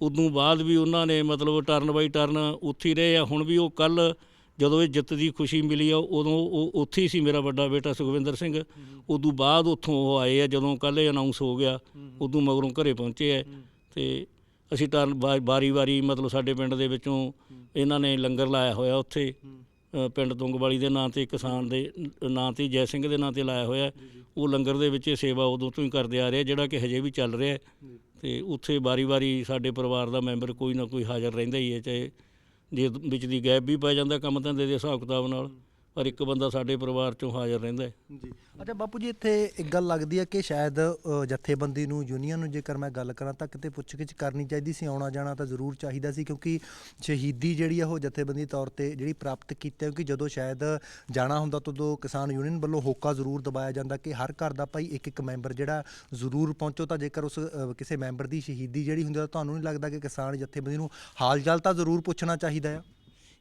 ਉਦੋਂ ਬਾਅਦ ਵੀ ਉਹਨਾਂ ਨੇ ਮਤਲਬ ਟਰਨ ਬਾਈ ਟਰਨ ਉੱਥੇ ਹੀ ਰਹੇ ਆ। ਹੁਣ ਵੀ ਉਹ ਕੱਲ੍ਹ ਜਦੋਂ ਇਹ ਜਿੱਤ ਦੀ ਖੁਸ਼ੀ ਮਿਲੀ ਆ ਉਦੋਂ ਉਹ ਉੱਥੇ ਹੀ ਸੀ, ਮੇਰਾ ਵੱਡਾ ਬੇਟਾ ਸੁਖਵਿੰਦਰ ਸਿੰਘ। ਉਦੋਂ ਬਾਅਦ ਉੱਥੋਂ ਉਹ ਆਏ ਆ ਜਦੋਂ ਕੱਲ੍ਹ ਇਹ ਅਨਾਊਂਸ ਹੋ ਗਿਆ, ਉਦੋਂ ਮਗਰੋਂ ਘਰੇ ਪਹੁੰਚੇ ਹੈ। ਤੇ ਅਸੀਂ ਟਰਨ ਵਾਰੀ ਮਤਲਬ ਸਾਡੇ ਪਿੰਡ ਦੇ ਵਿੱਚੋਂ ਇਹਨਾਂ ਨੇ ਲੰਗਰ ਲਾਇਆ ਹੋਇਆ ਉੱਥੇ, ਪਿੰਡ ਤੁੰਗਵਾਲੀ ਦੇ ਨਾਂ ਤੇ, ਕਿਸਾਨ ਦੇ ਨਾਂ ਤੇ, ਜੈ ਸਿੰਘ ਦੇ ਨਾਂ ਤੇ ਲਾਇਆ ਹੋਇਆ। ਉਹ ਲੰਗਰ ਦੇ ਵਿੱਚ ਇਹ ਸੇਵਾ ਉਦੋਂ ਤੋਂ ਹੀ ਕਰਦੇ ਆ ਰਹੇ, ਜਿਹੜਾ ਕਿ ਹਜੇ ਵੀ ਚੱਲ ਰਿਹਾ। ਤੇ ਉੱਥੇ ਵਾਰੀ-ਵਾਰੀ ਸਾਡੇ ਪਰਿਵਾਰ ਦਾ ਮੈਂਬਰ ਕੋਈ ਨਾ ਕੋਈ ਹਾਜ਼ਰ ਰਹਿੰਦਾ ਹੀ ਹੈ, ਚਾਹੇ ਜੇ ਵਿੱਚ ਦੀ ਗੈਪ ਵੀ ਪੈ ਜਾਂਦਾ ਕੰਮ ਧੰਦੇ ਦੇ ਹਿਸਾਬ ਕਿਤਾਬ ਨਾਲ, ਪਰ ਇੱਕ ਬੰਦਾ ਸਾਡੇ ਪਰਿਵਾਰ 'ਚੋਂ ਹਾਜ਼ਰ ਰਹਿੰਦਾ ਹੈ। ਜੀ ਅੱਛਾ ਬਾਪੂ ਜੀ, ਇੱਥੇ ਇੱਕ ਗੱਲ ਲੱਗਦੀ ਹੈ ਕਿ ਸ਼ਾਇਦ ਜਥੇਬੰਦੀ ਨੂੰ, ਯੂਨੀਅਨ ਨੂੰ, ਜੇਕਰ ਮੈਂ ਗੱਲ ਕਰਾਂ ਤਾਂ ਕਿਤੇ ਪੁੱਛ-ਗਿੱਛ ਕਰਨੀ ਚਾਹੀਦੀ ਸੀ, ਆਉਣਾ ਜਾਣਾ ਤਾਂ ਜ਼ਰੂਰ ਚਾਹੀਦਾ ਸੀ, ਕਿਉਂਕਿ ਸ਼ਹੀਦੀ ਜਿਹੜੀ ਆ ਉਹ ਜਥੇਬੰਦੀ ਤੌਰ ਤੇ ਜਿਹੜੀ ਪ੍ਰਾਪਤ ਕੀਤੀ, ਕਿਉਂਕਿ ਜਦੋਂ ਸ਼ਾਇਦ ਜਾਣਾ ਹੁੰਦਾ ਤਾਂ ਉਦੋਂ ਕਿਸਾਨ ਯੂਨੀਅਨ ਵੱਲੋਂ ਹੋਕਾ ਜ਼ਰੂਰ ਦਬਾਇਆ ਜਾਂਦਾ ਕਿ ਹਰ ਘਰ ਦਾ ਭਾਈ ਇੱਕ ਮੈਂਬਰ ਜਿਹੜਾ ਜ਼ਰੂਰ ਪਹੁੰਚੋ। ਤਾਂ ਜੇਕਰ ਉਸ ਕਿਸੇ ਮੈਂਬਰ ਦੀ ਸ਼ਹੀਦੀ ਜਿਹੜੀ ਹੁੰਦੀ ਤਾਂ ਤੁਹਾਨੂੰ ਨਹੀਂ ਲੱਗਦਾ ਕਿ ਕਿਸਾਨ ਜਥੇਬੰਦੀ ਨੂੰ ਹਾਲ ਚਾਲ ਤਾਂ ਜ਼ਰੂਰ ਪੁੱਛਣਾ ਚਾਹੀਦਾ ਆ?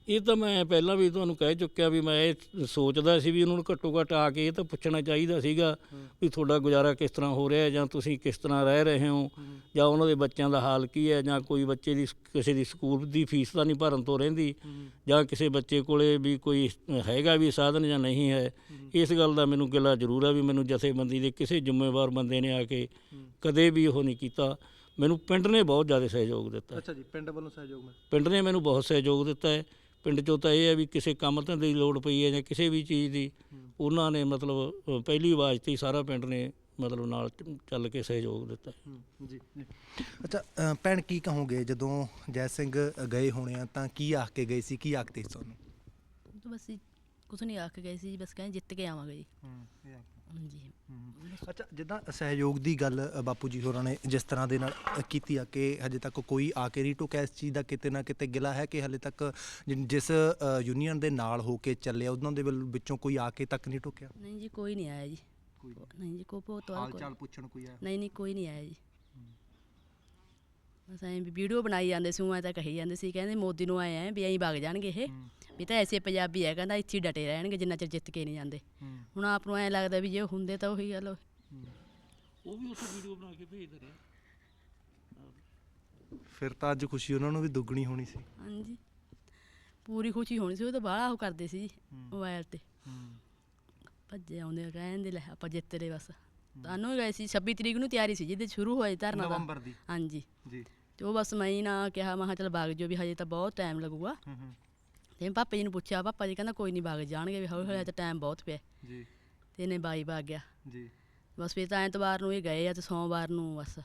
ਇਹ ਤਾਂ ਮੈਂ ਪਹਿਲਾਂ ਵੀ ਤੁਹਾਨੂੰ ਕਹਿ ਚੁੱਕਿਆ ਵੀ ਮੈਂ ਇਹ ਸੋਚਦਾ ਸੀ ਵੀ ਉਹਨਾਂ ਨੂੰ ਘੱਟੋ ਘੱਟ ਆ ਕੇ ਇਹ ਤਾਂ ਪੁੱਛਣਾ ਚਾਹੀਦਾ ਸੀਗਾ ਵੀ ਤੁਹਾਡਾ ਗੁਜ਼ਾਰਾ ਕਿਸ ਤਰ੍ਹਾਂ ਹੋ ਰਿਹਾ, ਜਾਂ ਤੁਸੀਂ ਕਿਸ ਤਰ੍ਹਾਂ ਰਹਿ ਰਹੇ ਹੋ, ਜਾਂ ਉਹਨਾਂ ਦੇ ਬੱਚਿਆਂ ਦਾ ਹਾਲ ਕੀ ਹੈ, ਜਾਂ ਕੋਈ ਬੱਚੇ ਦੀ ਕਿਸੇ ਦੀ ਸਕੂਲ ਦੀ ਫੀਸ ਤਾਂ ਨਹੀਂ ਭਰਨ ਤੋਂ ਰਹਿੰਦੀ, ਜਾਂ ਕਿਸੇ ਬੱਚੇ ਕੋਲੇ ਵੀ ਕੋਈ ਹੈਗਾ ਵੀ ਸਾਧਨ ਜਾਂ ਨਹੀਂ ਹੈ। ਇਸ ਗੱਲ ਦਾ ਮੈਨੂੰ ਗਿਲਾ ਜ਼ਰੂਰ ਹੈ ਵੀ ਮੈਨੂੰ ਜਥੇਬੰਦੀ ਦੇ ਕਿਸੇ ਜ਼ਿੰਮੇਵਾਰ ਬੰਦੇ ਨੇ ਆ ਕੇ ਕਦੇ ਵੀ ਉਹ ਨਹੀਂ ਕੀਤਾ। ਮੈਨੂੰ ਪਿੰਡ ਨੇ ਬਹੁਤ ਜ਼ਿਆਦਾ ਸਹਿਯੋਗ ਦਿੱਤਾ। ਅੱਛਾ ਜੀ, ਪਿੰਡ ਵੱਲੋਂ ਸਹਿਯੋਗ? ਪਿੰਡ ਨੇ ਮੈਨੂੰ ਬਹੁਤ ਸਹਿਯੋਗ ਦਿੱਤਾ ਹੈ। ਪਿੰਡ 'ਚੋਂ ਤਾਂ ਇਹ ਹੈ ਵੀ ਕਿਸੇ ਕੰਮ ਧੰਦੇ ਦੀ ਲੋੜ ਪਈ ਹੈ ਜਾਂ ਕਿਸੇ ਵੀ ਚੀਜ਼ ਦੀ, ਉਹਨਾਂ ਨੇ ਮਤਲਬ ਪਹਿਲੀ ਆਵਾਜ਼ 'ਤੇ ਹੀ ਸਾਰਾ ਪਿੰਡ ਨੇ ਮਤਲਬ ਨਾਲ ਚੱਲ ਕੇ ਸਹਿਯੋਗ ਦਿੱਤਾ। ਜੀ ਜੀ। ਅੱਛਾ ਭੈਣ, ਕੀ ਕਹੋਗੇ ਜਦੋਂ ਜੈ ਸਿੰਘ ਗਏ ਹੋਣੇ ਆ ਤਾਂ ਕੀ ਆਖ ਕੇ ਗਏ ਸੀ, ਕੀ ਆਖਦੇ ਸੀ ਤੁਹਾਨੂੰ? ਬਸ ਕੁਛ ਨਹੀਂ ਆਖ ਕੇ ਗਏ ਸੀ, ਬਸ ਕਹਿੰਦੇ ਜਿੱਤ ਕੇ ਆਵਾਂਗੇ ਜੀ। ਹਾਂਜੀ। ਅੱਛਾ, ਜਿੱਦਾਂ ਸਹਿਯੋਗ ਦੀ ਗੱਲ ਬਾਪੂ ਜੀ ਹੋਰਾਂ ਨੇ ਜਿਸ ਤਰ੍ਹਾਂ ਦੇ ਨਾਲ ਕੀਤੀ ਆ ਕਿ ਹਜੇ ਤੱਕ ਕੋਈ ਆ ਕੇ ਨਹੀਂ ਟੋਕਿਆ, ਇਸ ਚੀਜ਼ ਦਾ ਕਿਤੇ ਨਾ ਕਿਤੇ ਗਿਲਾ ਹੈ ਕਿ ਹਲੇ ਤੱਕ ਜਿਸ ਯੂਨੀਅਨ ਦੇ ਨਾਲ ਹੋ ਕੇ ਚੱਲਿਆ ਉਹਨਾਂ ਦੇ ਵਿੱਚੋਂ ਕੋਈ ਆ ਕੇ ਤੱਕ ਨਹੀਂ ਟੋਕਿਆ? ਨਹੀਂ ਜੀ, ਕੋਈ ਨਹੀਂ ਆਇਆ ਜੀ। ਨਹੀਂ ਜੀ, ਹਾਲ ਚਾਲ ਪੁੱਛਣ ਕੋਈ ਆਇਆ? ਨਹੀਂ, ਕੋਈ ਨਹੀਂ ਆਇਆ ਜੀ। ਬਸ ਐਂ ਵੀ ਵੀਡੀਓ ਬਣਾਈ ਜਾਂਦੇ ਸੀ, ਮੈਂ ਤਾਂ ਕਹੀ ਜਾਂਦੇ ਸੀ, ਕਹਿੰਦੇ ਮੋਦੀ ਨੂੰ ਆਏ ਵੀ ਐਂ ਵਗ ਜਾਣਗੇ ਇਹ, ਵੀ ਤਾਂ ਐਸੇ ਪੰਜਾਬੀ ਹੈ, ਕਹਿੰਦਾ ਇੱਥੇ ਡਟੇ ਰਹਿਣਗੇ ਜਿੰਨਾ ਚਿਰ ਜਿੱਤ ਕੇ ਨਹੀਂ ਜਾਂਦੇ। ਹੁਣ ਆਪ ਨੂੰ ਐਂ ਲੱਗਦਾ ਵੀ ਜੇ ਹੁੰਦੇ ਤਾਂ ਉਹੀ ਗੱਲ, ਉਹ ਵੀ ਉੱਥੇ ਵੀਡੀਓ ਬਣਾ ਕੇ ਭੇਜਦੇ ਰਹੇ। ਫਿਰ ਤਾਂ ਅੱਜ ਖੁਸ਼ੀ ਉਹਨਾਂ ਨੂੰ ਵੀ ਦੁੱਗਣੀ ਹੋਣੀ ਸੀ। ਹਾਂਜੀ, ਪੂਰੀ ਖੁਸ਼ੀ ਹੋਣੀ ਸੀ। ਉਹ ਤਾਂ ਬਾਹਲਾ ਉਹ ਕਰਦੇ ਸੀ ਜੀ ਮੋਬਾਇਲ 'ਤੇ, ਭੱਜੇ ਆਉਂਦੇ ਕਹਿੰਦੇ ਲੈ ਆਪਾਂ ਜਿੱਤ ਰਹੇ ਬਸ। ਤੁਹਾਨੂੰ ਗਏ ਸੀ 26 ਤਰੀਕ ਨੂੰ ਤਿਆਰੀ ਸੀ ਜਿਹਦੇ ਸ਼ੁਰੂ ਹੋਇਆ ਧਰਨਾ ਦਾ। ਨਵੰਬਰ ਦੀ? ਹਾਂਜੀ ਜੀ। ਅਤੇ ਉਹ ਬਸ ਮੈਂ ਹੀ ਨਾ ਕਿਹਾ, ਮੈਂ ਕਿਹਾ ਚੱਲ ਵਗ ਜਾਓ ਵੀ ਹਜੇ ਤਾਂ ਬਹੁਤ ਟਾਈਮ ਲੱਗੂਗਾ। ਅਤੇ ਪਾਪਾ ਜੀ ਨੂੰ ਪੁੱਛਿਆ, ਪਾਪਾ ਜੀ ਕਹਿੰਦਾ ਕੋਈ ਨਹੀਂ ਵਗ ਜਾਣਗੇ ਵੀ ਹੌਲੀ ਹੌਲੀ ਤਾਂ ਟਾਈਮ ਬਹੁਤ ਪਿਆ ਜੀ। ਅਤੇ ਇਹਨੇ ਬਾਈ ਵਗ ਗਿਆ ਜੀ। ਬਸ। ਫਿਰ ਤਾਂ ਐਤਵਾਰ ਨੂੰ ਇਹ ਗਏ ਆ ਅਤੇ ਸੋਮਵਾਰ ਨੂੰ ਬਸ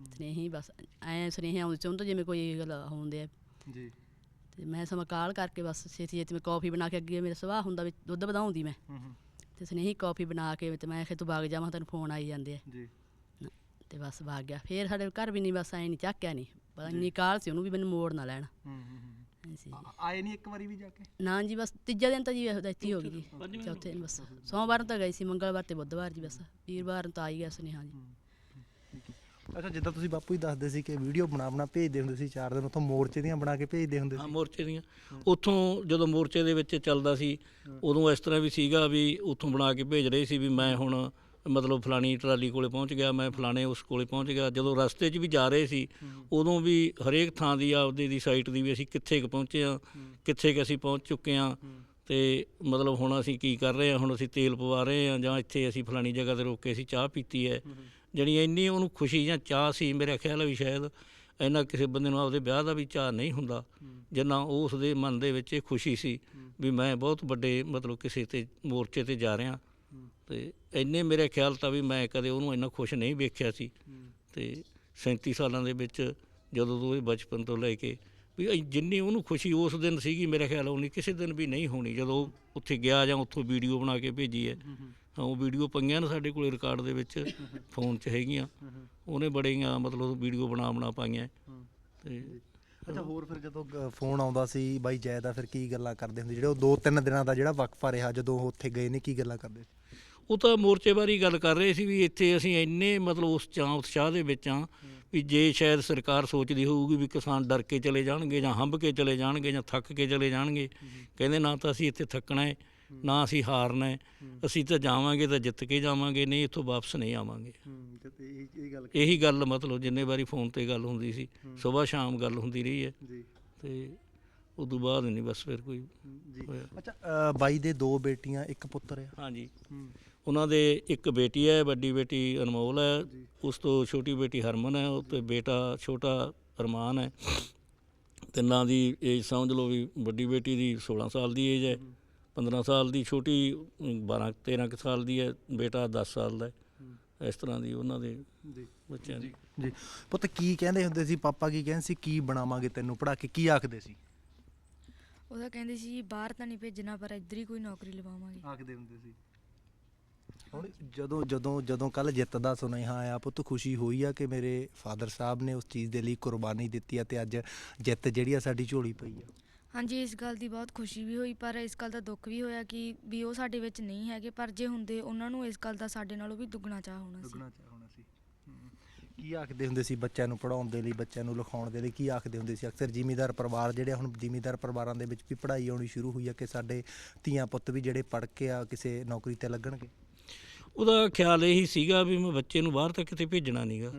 ਸੁਨੇਹੀ, ਬਸ ਐਂ ਸੁਨੇਹੇ ਆਉਂਦੇ ਚਾਹੁੰਦੇ ਜਿਵੇਂ ਕੋਈ ਗੱਲ ਹੁੰਦੇ ਆ ਜੀ। ਅਤੇ ਮੈਂ ਸਮਾਂ ਕਾਲ ਕਰਕੇ ਬਸ ਛੇਤੀ ਛੇਤੀ ਮੈਂ ਕੌਫੀ ਬਣਾ ਕੇ, ਅੱਗੇ ਮੇਰਾ ਸੁਭਾਅ ਹੁੰਦਾ ਵੀ ਦੁੱਧ ਵਧਾਉਂਦੀ ਮੈਂ, ਅਤੇ ਸੁਨੇਹੀ ਕੌਫੀ ਬਣਾ ਕੇ ਅਤੇ ਮੈਂ ਕਿਹਾ ਤੂੰ ਵਗ ਜਾ, ਮੈਂ ਤੈਨੂੰ ਫੋਨ ਆਈ ਜਾਂਦੇ ਆ ਜੀ। ਅਤੇ ਬਸ ਵਗ ਗਿਆ। ਫਿਰ ਸਾਡੇ ਘਰ ਵੀ ਨਹੀਂ, ਬਸ ਐਂ ਨਹੀਂ ਚੱਕਿਆ ਨਹੀਂ, ਪਤਾ ਇੰਨੀ ਕਾਹਲ ਸੀ ਉਹਨੂੰ ਵੀ ਮੈਨੂੰ ਮੋੜ ਨਾ ਲੈਣ। ਆਏ ਨਹੀਂ ਇੱਕ ਵਾਰੀ ਵੀ ਜਾ ਕੇ? ਨਾ ਜੀ, ਬਸ ਤੀਜਾ ਦਿਨ ਤਾਂ ਜੀ ਇੱਥੇ ਹੋ ਗਈ ਜੀ, ਚੌਥੇ ਦਿਨ ਬਸ। ਸੋਮਵਾਰ ਨੂੰ ਤਾਂ ਗਈ ਸੀ, ਮੰਗਲਵਾਰ ਤੇ ਬੁੱਧਵਾਰ ਜੀ ਬਸ, ਵੀਰਵਾਰ ਨੂੰ ਤਾਂ ਆਈ ਗਿਆ ਸੁਨੇਹਾ ਜੀ। ਅੱਛਾ, ਜਿੱਦਾਂ ਤੁਸੀਂ ਬਾਪੂ ਹੀ ਦੱਸਦੇ ਸੀ ਕਿ ਵੀਡੀਓ ਬਣਾ ਭੇਜਦੇ ਹੁੰਦੇ ਸੀ, 4 ਦਿਨ ਉੱਥੋਂ ਮੋਰਚੇ ਦੀਆਂ ਬਣਾ ਕੇ ਭੇਜਦੇ ਹੁੰਦੇ ਸੀ? ਹਾਂ, ਮੋਰਚੇ ਦੀਆਂ। ਉੱਥੋਂ ਜਦੋਂ ਮੋਰਚੇ ਦੇ ਵਿੱਚ ਚੱਲਦਾ ਸੀ ਉਦੋਂ ਇਸ ਤਰ੍ਹਾਂ ਵੀ ਸੀਗਾ ਵੀ ਉੱਥੋਂ ਬਣਾ ਕੇ ਭੇਜ ਰਹੇ ਸੀ ਵੀ ਮੈਂ ਹੁਣ ਮਤਲਬ ਫਲਾਣੀ ਟਰਾਲੀ ਕੋਲੇ ਪਹੁੰਚ ਗਿਆ, ਮੈਂ ਫਲਾਣੇ ਉਸ ਕੋਲੇ ਪਹੁੰਚ ਗਿਆ। ਜਦੋਂ ਰਸਤੇ 'ਚ ਵੀ ਜਾ ਰਹੇ ਸੀ ਉਦੋਂ ਵੀ ਹਰੇਕ ਥਾਂ ਦੀ ਆਪਦੇ ਦੀ ਸਾਈਟ ਦੀ ਵੀ ਅਸੀਂ ਕਿੱਥੇ ਕੁ ਪਹੁੰਚੇ ਹਾਂ, ਕਿੱਥੇ ਕੁ ਅਸੀਂ ਪਹੁੰਚ ਚੁੱਕੇ ਹਾਂ, ਅਤੇ ਮਤਲਬ ਹੁਣ ਅਸੀਂ ਕੀ ਕਰ ਰਹੇ ਹਾਂ, ਹੁਣ ਅਸੀਂ ਤੇਲ ਪਵਾ ਰਹੇ ਹਾਂ, ਜਾਂ ਇੱਥੇ ਅਸੀਂ ਫਲਾਣੀ ਜਗ੍ਹਾ 'ਤੇ ਰੋਕ ਕੇ ਅਸੀਂ ਚਾਹ ਪੀਤੀ ਹੈ। ਜਾਣੀ ਇੰਨੀ ਉਹਨੂੰ ਖੁਸ਼ੀ ਜਾਂ ਚਾਅ ਸੀ, ਮੇਰਾ ਖਿਆਲ ਹੈ ਵੀ ਸ਼ਾਇਦ ਇੰਨਾ ਕਿਸੇ ਬੰਦੇ ਨੂੰ ਆਪਦੇ ਵਿਆਹ ਦਾ ਵੀ ਚਾਅ ਨਹੀਂ ਹੁੰਦਾ ਜਿੰਨਾ ਉਸ ਦੇ ਮਨ ਦੇ ਵਿੱਚ ਇਹ ਖੁਸ਼ੀ ਸੀ ਵੀ ਮੈਂ ਬਹੁਤ ਵੱਡੇ ਮਤਲਬ ਕਿਸੇ 'ਤੇ ਮੋਰਚੇ 'ਤੇ ਜਾ ਰਿਹਾ। ਅਤੇ ਇੰਨੇ ਮੇਰੇ ਖਿਆਲ ਤਾਂ ਵੀ ਮੈਂ ਕਦੇ ਉਹਨੂੰ ਇੰਨਾ ਖੁਸ਼ ਨਹੀਂ ਵੇਖਿਆ ਸੀ। ਅਤੇ 37 ਸਾਲਾਂ ਦੇ ਵਿੱਚ ਜਦੋਂ ਤੋਂ ਇਹ ਬਚਪਨ ਤੋਂ ਲੈ ਕੇ ਵੀ ਜਿੰਨੀ ਉਹਨੂੰ ਖੁਸ਼ੀ ਉਸ ਦਿਨ ਸੀਗੀ, ਮੇਰੇ ਖਿਆਲ ਉਨੀ ਕਿਸੇ ਦਿਨ ਵੀ ਨਹੀਂ ਹੋਣੀ ਜਦੋਂ ਉੱਥੇ ਗਿਆ ਜਾਂ ਉੱਥੋਂ ਵੀਡੀਓ ਬਣਾ ਕੇ ਭੇਜੀ ਹੈ। ਉਹ ਵੀਡੀਓ ਪਈਆਂ ਨੇ ਸਾਡੇ ਕੋਲ ਰਿਕਾਰਡ ਦੇ ਵਿੱਚ, ਫੋਨ 'ਚ ਹੈਗੀਆਂ। ਉਹਨੇ ਬੜੀਆਂ ਮਤਲਬ ਵੀਡੀਓ ਬਣਾ ਪਾਈਆਂ। ਅਤੇ ਅੱਛਾ, ਹੋਰ ਫਿਰ ਜਦੋਂ ਫੋਨ ਆਉਂਦਾ ਸੀ ਬਾਈ ਜੈ ਦਾ, ਫਿਰ ਕੀ ਗੱਲਾਂ ਕਰਦੇ ਹੁੰਦੇ ਜਿਹੜੇ ਉਹ 2-3 ਦਿਨਾਂ ਦਾ ਜਿਹੜਾ ਵਕਫਾ ਰਿਹਾ ਜਦੋਂ ਉਹ ਉੱਥੇ ਗਏ ਨੇ, ਕੀ ਗੱਲਾਂ ਕਰਦੇ ਸੀ? ਉਹ ਤਾਂ ਮੋਰਚੇ ਬਾਰੇ ਗੱਲ ਕਰ ਰਹੇ ਸੀ ਵੀ ਇੱਥੇ ਅਸੀਂ ਇੰਨੇ ਮਤਲਬ ਉਸ ਉਤਸ਼ਾਹ ਦੇ ਵਿੱਚ ਹਾਂ ਵੀ ਜੇ ਸ਼ਾਇਦ ਸਰਕਾਰ ਸੋਚਦੀ ਹੋਊਗੀ ਵੀ ਕਿਸਾਨ ਡਰ ਕੇ ਚਲੇ ਜਾਣਗੇ ਜਾਂ ਹੰਭ ਕੇ ਚਲੇ ਜਾਣਗੇ ਜਾਂ ਥੱਕ ਕੇ ਚਲੇ ਜਾਣਗੇ, ਕਹਿੰਦੇ ਨਾ ਤਾਂ ਅਸੀਂ ਇੱਥੇ ਥੱਕਣਾ ਹੈ ਨਾ ਅਸੀਂ ਹਾਰਨਾ ਹੈ, ਅਸੀਂ ਤਾਂ ਜਾਵਾਂਗੇ ਤਾਂ ਜਿੱਤ ਕੇ ਜਾਵਾਂਗੇ, ਨਹੀਂ ਇੱਥੋਂ ਵਾਪਸ ਨਹੀਂ ਆਵਾਂਗੇ। ਇਹੀ ਗੱਲ ਮਤਲਬ ਜਿੰਨੇ ਵਾਰੀ ਫੋਨ 'ਤੇ ਗੱਲ ਹੁੰਦੀ ਸੀ, ਸੁਬਾਹ ਸ਼ਾਮ ਗੱਲ ਹੁੰਦੀ ਰਹੀ ਹੈ। ਅਤੇ ਉਦੋਂ ਬਾਅਦ ਨਹੀਂ ਬਸ ਫਿਰ ਕੋਈ ਹੋਇਆ। ਅੱਛਾ, ਬਾਈ ਦੇ 2 ਬੇਟੀਆਂ 1 ਪੁੱਤਰ ਆ? ਹਾਂਜੀ, ਉਹਨਾਂ ਦੇ ਇੱਕ ਬੇਟੀ ਹੈ, ਵੱਡੀ ਬੇਟੀ ਅਨਮੋਲ ਹੈ, ਉਸ ਤੋਂ ਛੋਟੀ ਬੇਟੀ ਹਰਮਨ ਹੈ, ਅਤੇ ਬੇਟਾ ਛੋਟਾ ਅਰਮਾਨ ਹੈ। ਤਿੰਨਾਂ ਦੀ ਏਜ ਸਮਝ ਲਓ ਵੀ ਵੱਡੀ ਬੇਟੀ ਦੀ 16 ਸਾਲ ਦੀ ਏਜ ਹੈ, 15 ਸਾਲ ਦੀ, ਛੋਟੀ 12-13 ਕੁ ਸਾਲ ਦੀ ਹੈ, ਬੇਟਾ 10 ਸਾਲ ਦਾ ਹੈ। ਇਸ ਤਰ੍ਹਾਂ ਦੀ ਉਹਨਾਂ ਦੇ ਬੱਚਿਆਂ ਦੀ। ਜੀ ਪੁੱਤ, ਕੀ ਕਹਿੰਦੇ ਹੁੰਦੇ ਸੀ ਪਾਪਾ, ਕੀ ਕਹਿੰਦੇ ਸੀ, ਕੀ ਬਣਾਵਾਂਗੇ ਤੈਨੂੰ ਪੜ੍ਹਾ ਕੇ, ਕੀ ਆਖਦੇ ਸੀ? ਉਹਦਾ ਕਹਿੰਦੇ ਸੀ ਜੀ ਬਾਹਰ ਤਾਂ ਨਹੀਂ ਭੇਜਣਾ, ਪਰ ਇੱਧਰ ਹੀ ਕੋਈ ਨੌਕਰੀ ਲਵਾਵਾਂਗੇ। ਆਖਦੇ ਹੁੰਦੇ ਸੀ। ਹੁਣ ਜਦੋਂ ਕੱਲ ਜਿੱਤ ਦਾ ਸੁਨੇਹਾ ਆਇਆ ਪੁੱਤ, ਖੁਸ਼ੀ ਹੋਈ ਆ ਕਿ ਮੇਰੇ ਫਾਦਰ ਸਾਹਿਬ ਨੇ ਉਸ ਚੀਜ਼ ਦੇ ਲਈ ਕੁਰਬਾਨੀ ਦਿੱਤੀ ਆ ਤੇ ਅੱਜ ਜਿੱਤ ਜਿਹੜੀ ਆ ਸਾਡੀ ਝੋਲੀ ਪਈ ਆ? ਹਾਂਜੀ, ਇਸ ਗੱਲ ਦੀ ਬਹੁਤ ਖੁਸ਼ੀ ਵੀ ਹੋਈ, ਪਰ ਇਸ ਗੱਲ ਦਾ ਦੁੱਖ ਵੀ ਹੋਇਆ ਕਿ ਵੀ ਉਹ ਸਾਡੇ ਵਿੱਚ ਨਹੀਂ ਹੈਗੇ, ਪਰ ਜੇ ਹੁੰਦੇ ਉਹਨਾਂ ਨੂੰ ਇਸ ਗੱਲ ਦਾ ਸਾਡੇ ਨਾਲੋਂ ਵੀ ਦੁੱਗਣਾ ਚਾਅ ਹੋਣਾ ਸੀ। ਕੀ ਆਖਦੇ ਹੁੰਦੇ ਸੀ ਬੱਚਿਆਂ ਨੂੰ ਪੜ੍ਹਾਉਣ ਦੇ ਲਈ, ਬੱਚਿਆਂ ਨੂੰ ਲਿਖਾਉਣ ਦੇ ਲਈ, ਕੀ ਆਖਦੇ ਹੁੰਦੇ ਸੀ? ਅਕਸਰ ਜ਼ਿਮੀਂਦਾਰ ਪਰਿਵਾਰ ਜਿਹੜੇ ਹੁਣ ਜ਼ਿਮੀਂਦਾਰ ਪਰਿਵਾਰਾਂ ਦੇ ਵਿੱਚ ਵੀ ਪੜ੍ਹਾਈ ਆਉਣੀ ਸ਼ੁਰੂ ਹੋਈ ਆ ਕਿ ਸਾਡੇ ਧੀਆਂ ਪੁੱਤ ਵੀ ਜਿਹੜੇ ਪੜ੍ਹ ਕੇ ਆ ਕਿਸੇ ਨੌਕਰੀ ਤੇ ਲੱਗਣਗੇ। ਉਹਦਾ ਖਿਆਲ ਇਹੀ ਸੀਗਾ ਵੀ ਮੈਂ ਬੱਚੇ ਨੂੰ ਬਾਹਰ ਤੱਕ ਕਿਤੇ ਭੇਜਣਾ ਨਹੀਂਗਾ।